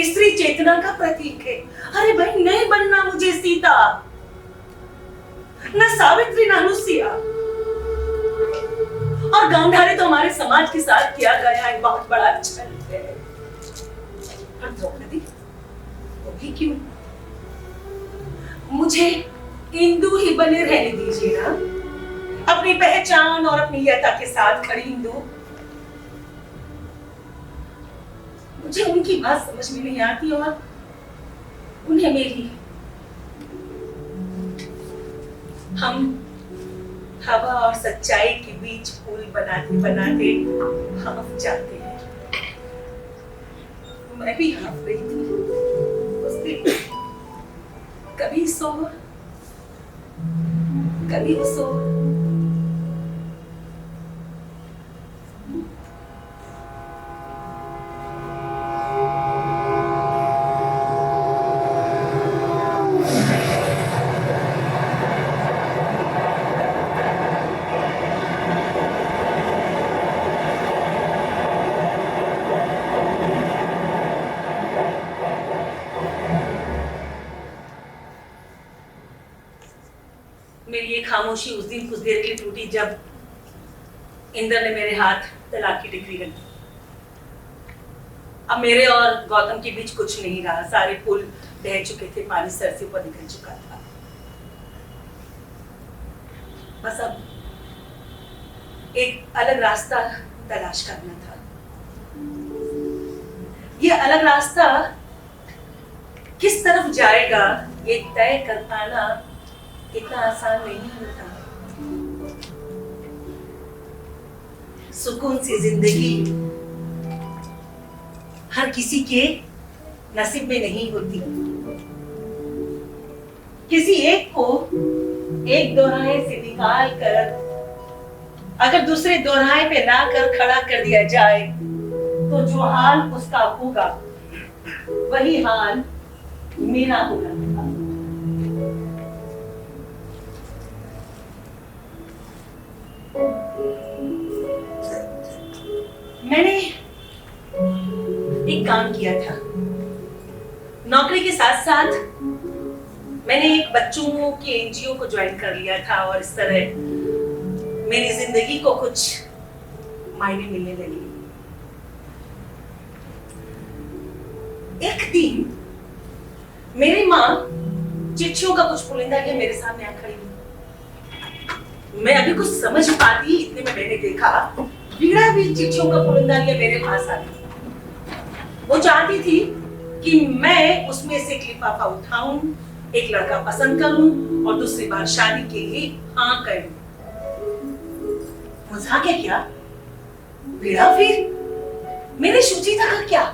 स्त्री चेतना का प्रतीक है। अरे भाई, नहीं बनना मुझे सीता, न सावित्री न अनुसुईया। और गांधारी तो हमारे समाज के साथ किया गया एक बहुत बड़ा छल है। और द्रौपदी वो भी क्यों? मुझे हिंदू ही बने रहने दीजिए ना। अपनी पहचान और अपनीयता के साथ खड़ी हिंदू। मुझे उनकी बात समझ में नहीं आती और उन्हें मेरी। हम हवा और सच्चाई के बीच पुल बनाते बनाते हाफ जाते हैं। मैं भी हाफ गई थी उस दिन। कभी सो कभी सो। मेरी ये खामोशी उस दिन कुछ देर के लिए टूटी जब इंद्र ने मेरे हाथ तलाक की डिग्री रखी। अब मेरे और गौतम के बीच कुछ नहीं रहा। सारे पुल बह चुके थे, पानी सर से ऊपर निकल चुका था। बस अब एक अलग रास्ता तलाश करना था। ये अलग रास्ता किस तरफ जाएगा ये तय कर पाना इतना आसान नहीं होता। सुकून सी जिंदगी हर किसी के नसीब में नहीं होती। किसी एक को एक दोराहे से निकाल कर अगर दूसरे दोराहे पे लाकर खड़ा कर दिया जाए तो जो हाल उसका होगा वही हाल मेरा होगा। मैंने एक काम किया था। नौकरी के साथ साथ मैंने एक बच्चों के एनजीओ को ज्वाइन कर लिया था और इस तरह मेरी जिंदगी को कुछ मायने मिलने लगे। एक दिन मेरी माँ चिट्ठियों का कुछ पुलिंदा लिए मेरे सामने आ खड़ी। मैं अभी कुछ समझ पाती इतने में मैंने देखा वीणा भी चिट्ठियों का पुलिंदा लिए मेरे पास आ गई। वो चाहती थी कि मैं उसमें से एक लिफाफा उठाऊं, एक लड़का पसंद करूं और दूसरी बार शादी के लिए हाँ करूं। मजाक है क्या? वीणा फिर मेरे सुचिता का क्या?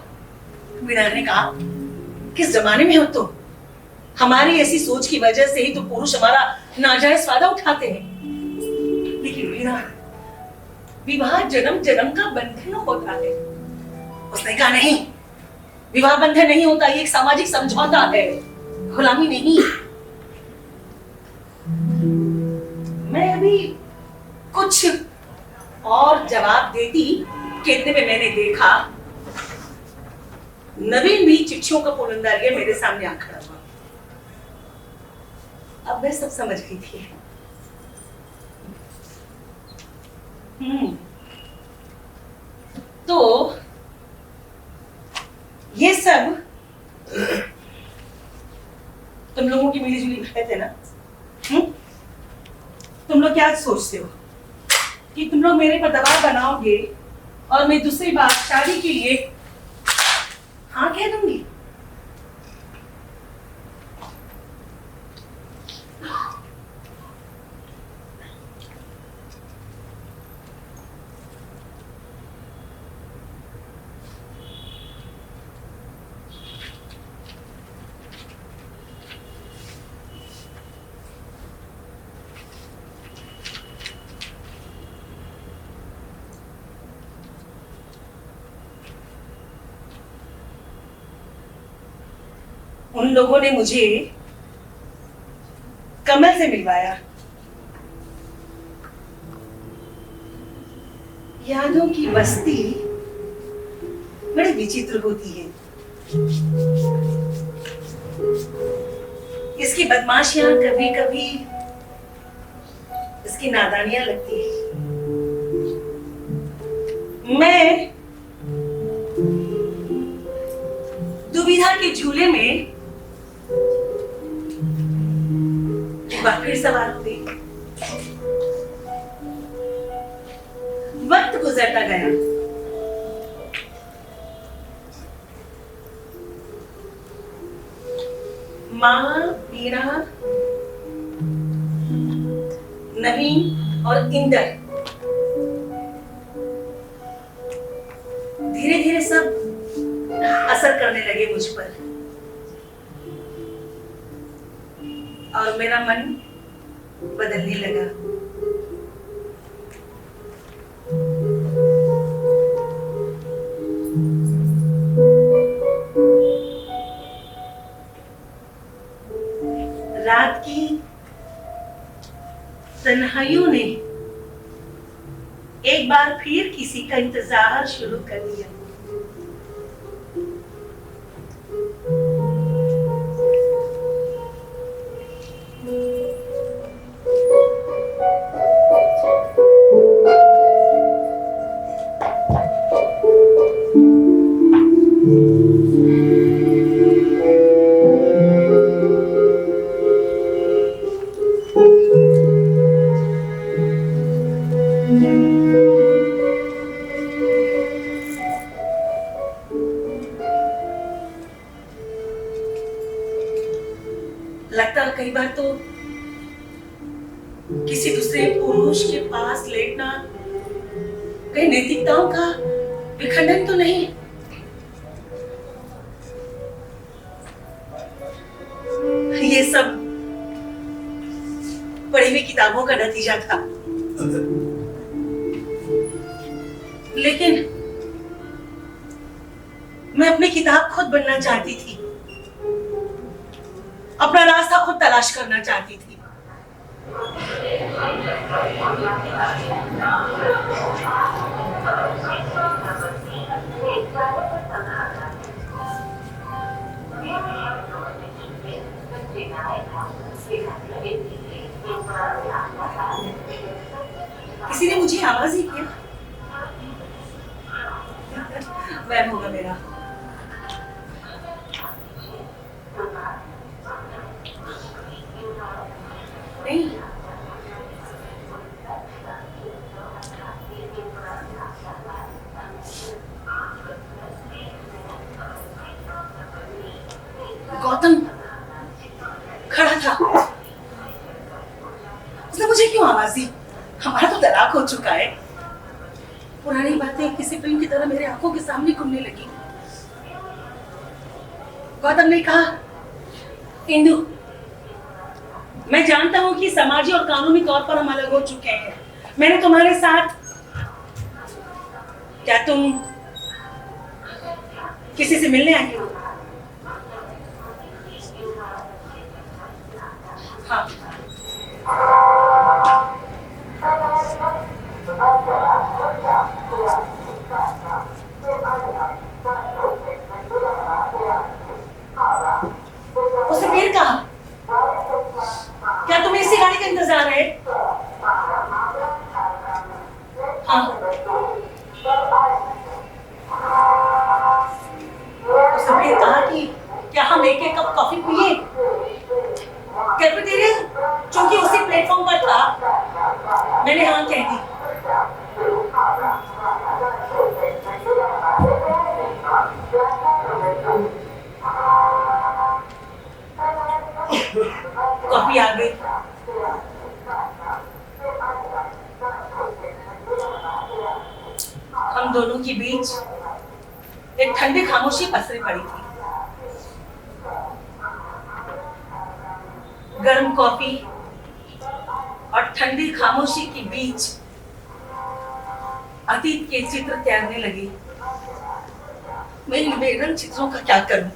वीणा ने कहा, किस जमाने में हो तुम? हमारी ऐसी सोच की वजह से ही तो पुरुष हमारा नाजायज फायदा उठाते हैं। लेकिन वीणा, विवाह जन्म जन्म का बंधन होता है। उसने कहा नहीं, विवाह बंधन नहीं होता, ये एक सामाजिक समझौता है, गुलामी नहीं। मैं अभी कुछ और जवाब देती कि इतने में मैंने देखा नवीन भी चिट्ठियों का पुलिंदा लिए मेरे सामने आ खड़ा हुआ। अब मैं सब समझ गई थी। तो ये सब तुम लोगों की मिली जुली बात है ना? तुम लोग क्या सोचते हो कि तुम लोग मेरे पर दबाव बनाओगे और मैं दूसरी बार शादी के लिए हाँ कह दूंगी? उन लोगों ने मुझे कमल से मिलवाया। यादों की बस्ती बड़ी विचित्र होती है। इसकी बदमाशियां कभी कभी इसकी नादानियां लगती है। मैं दुविधा के झूले में बार फिर सवार हो गई। वक्त गुजरता गया। माँ, मीरा, नवीन और इंदर धीरे धीरे सब असर करने लगे मुझ पर और मेरा मन बदलने लगा। रात की तन्हाइयों ने एक बार फिर किसी का इंतजार शुरू कर दिया। लगता है कई बार तो किसी दूसरे पुरुष के पास लेटना कहीं नैतिकताओं का विखंडन तो नहीं? ये सब पढ़ी हुई किताबों का नतीजा था। लेकिन मैं अपनी किताब खुद बनना चाहती थी, अपना रास्ता खुद तलाश करना चाहती थी। किसी ने मुझे आवाज ही किया। वहम होगा मेरा। नहीं, गौतम खड़ा था। उसने मुझे क्यों आवाज दी? हमारा तो तलाक हो चुका है। पुरानी बातें किसी फिल्म की तरह मेरे आंखों के सामने घूमने लगी। गौतम ने कहा, इंदु, मैं जानता हूं कि समाजी और कानूनी तौर पर हम अलग हो चुके हैं। मैंने तुम्हारे साथ, क्या तुम किसी से मिलने आई हो? हाँ। उसने फिर कहा, क्या तुम्हें इसी गाड़ी का इंतजार है? हाँ। उसने फिर कहा कि क्या हम एक एक कप कॉफी पिए? कैफेटेरिया चूंकि उसी प्लेटफॉर्म पर था, मैंने हाँ कह दी। कॉफी आ गई। हम दोनों के बीच एक ठंडी खामोशी पसरी पड़ी थी। गर्म कॉफी और ठंडी खामोशी के बीच अतीत के चित्र तैरने लगे। मैं इन बेरंग चित्रों का क्या करूं?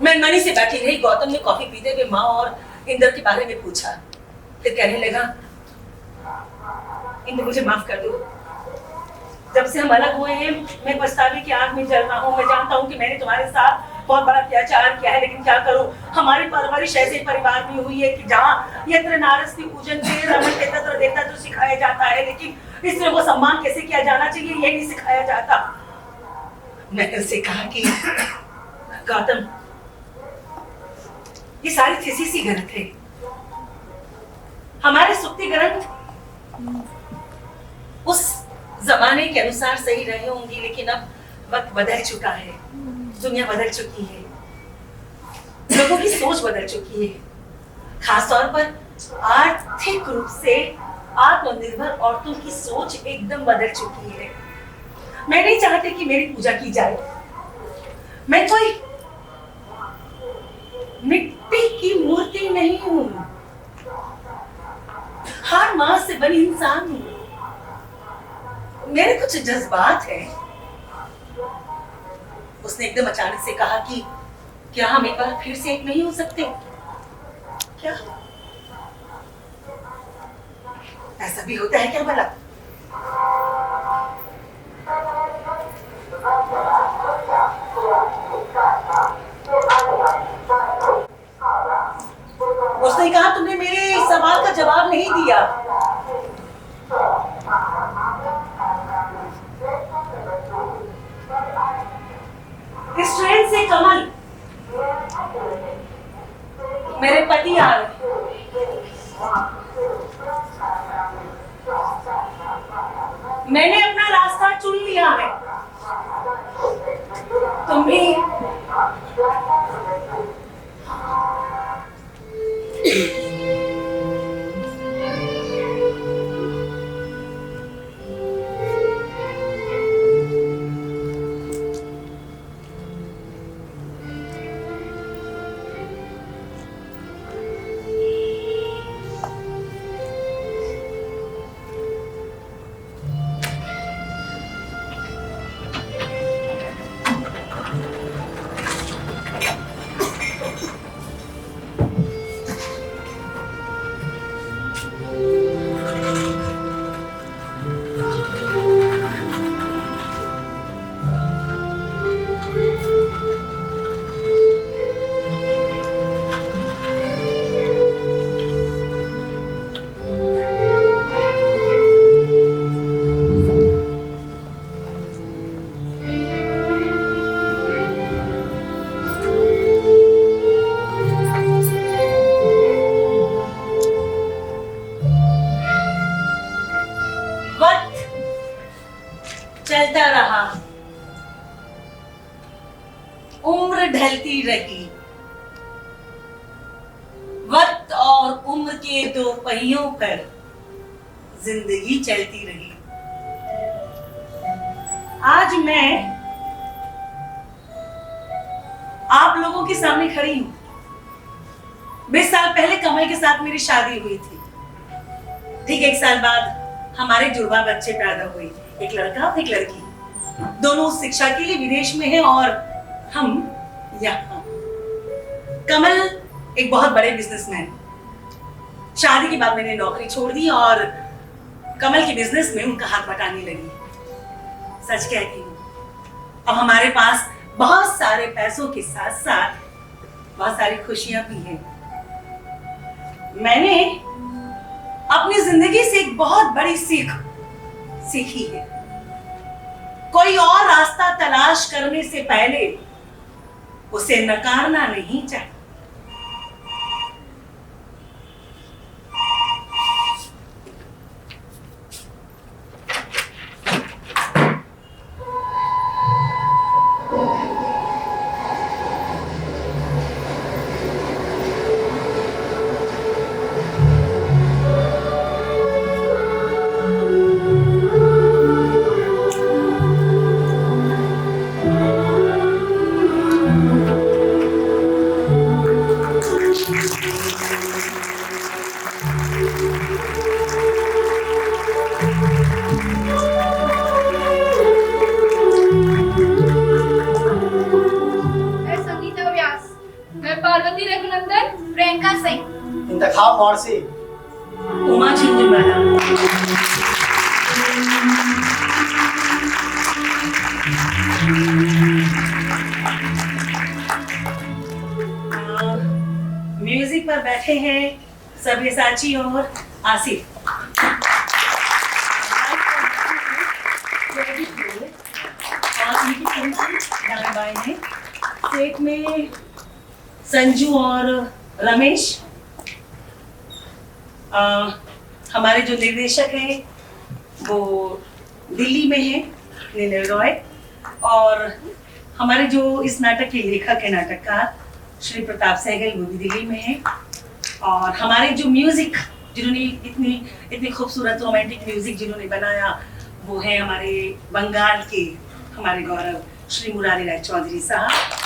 मैं मनी से बैठी रही। गौतम ने कॉफी पीते हुए माँ और इंदर के बारे में पूछा। फिर कहने लगा, इंदर मुझे माफ कर दो। जब से हम अलग हुए हैं मैं पछतावे की आग में जल रहा हूँ। मैं जानता हूँ कि मैंने तुम्हारे साथ बहुत बड़ा अत्याचार किया है, लेकिन क्या करूँ, हमारी परवरिश ऐसे परिवार में हुई है कि जहाँ यत्र नारस्ती पूजन से रमण के तत्र देवता तो सिखाया जाता है, लेकिन स्त्री को सम्मान कैसे किया जाना चाहिए ये नहीं सिखाया जाता। मैंने उससे कहा कि गौतम, ये सारी थीसिस ही गलत है। हमारे सुक्ति ग्रंथ उस जमाने के अनुसार सही रहे होंगी, लेकिन अब वक्त बदल चुका है, दुनिया बदल चुकी है, लोगों की सोच बदल चुकी है। खासतौर पर आर्थिक रूप से आत्मनिर्भर औरतों की सोच एकदम बदल चुकी है। मैं नहीं चाहती कि मेरी पूजा की जाए। मैं कोई मिट्टी की मूर्ति नहीं हूं, हर मां से बनी इंसान हूं। मेरे कुछ जज्बात हैं। उसने एकदम अचानक से कहा कि क्या हम एक बार फिर से एक नहीं हो सकते? क्या ऐसा भी होता है क्या भला? उसने कहा तुमने मेरे सवाल का जवाब नहीं दिया। इस ट्रेन से कमल मेरे पति आ रहे। मैंने अपना रास्ता चुन लिया है। तुम भी चलता रहा, उम्र ढलती रही। वक्त और उम्र के दो पहियों पर जिंदगी चलती रही। आज मैं आप लोगों के सामने खड़ी हूं। 20 साल पहले कमल के साथ मेरी शादी हुई थी। ठीक 1 साल बाद हमारे जुड़वा बच्चे पैदा हुए, एक लड़का और एक लड़की। दोनों शिक्षा के लिए विदेश में हैं और हम यहाँ। कमल एक बहुत बड़े बिजनेसमैन। शादी के बाद मैंने नौकरी छोड़ दी और कमल के बिजनेस में उनका हाथ बटाने लगी। सच कहती हूँ, अब हमारे पास बहुत सारे पैसों के साथ साथ बहुत सारी खुशियां भी हैं। मैंने अपनी जिंदगी से एक बहुत बड़ी सीख सीखी है। कोई और रास्ता तलाश करने से पहले उसे नकारना नहीं चाहिए। पार्वती रघुनंदन, प्रियंका सिंह, इंतखाब मोड़ से उमा झुंझुनवाला। म्यूजिक पर बैठे हैं सब्यसाची और आसिफ। सेट में संजू और रमेश। हमारे जो निर्देशक हैं वो दिल्ली में हैं, निलय रॉय, और हमारे जो इस नाटक के लेखक हैं, नाटककार श्री प्रताप सहगल, वो भी दिल्ली में हैं। और हमारे जो म्यूजिक जिन्होंने इतनी खूबसूरत रोमांटिक म्यूजिक जिन्होंने बनाया वो है हमारे बंगाल के हमारे गौरव श्री मुरारी राय चौधरी साहब।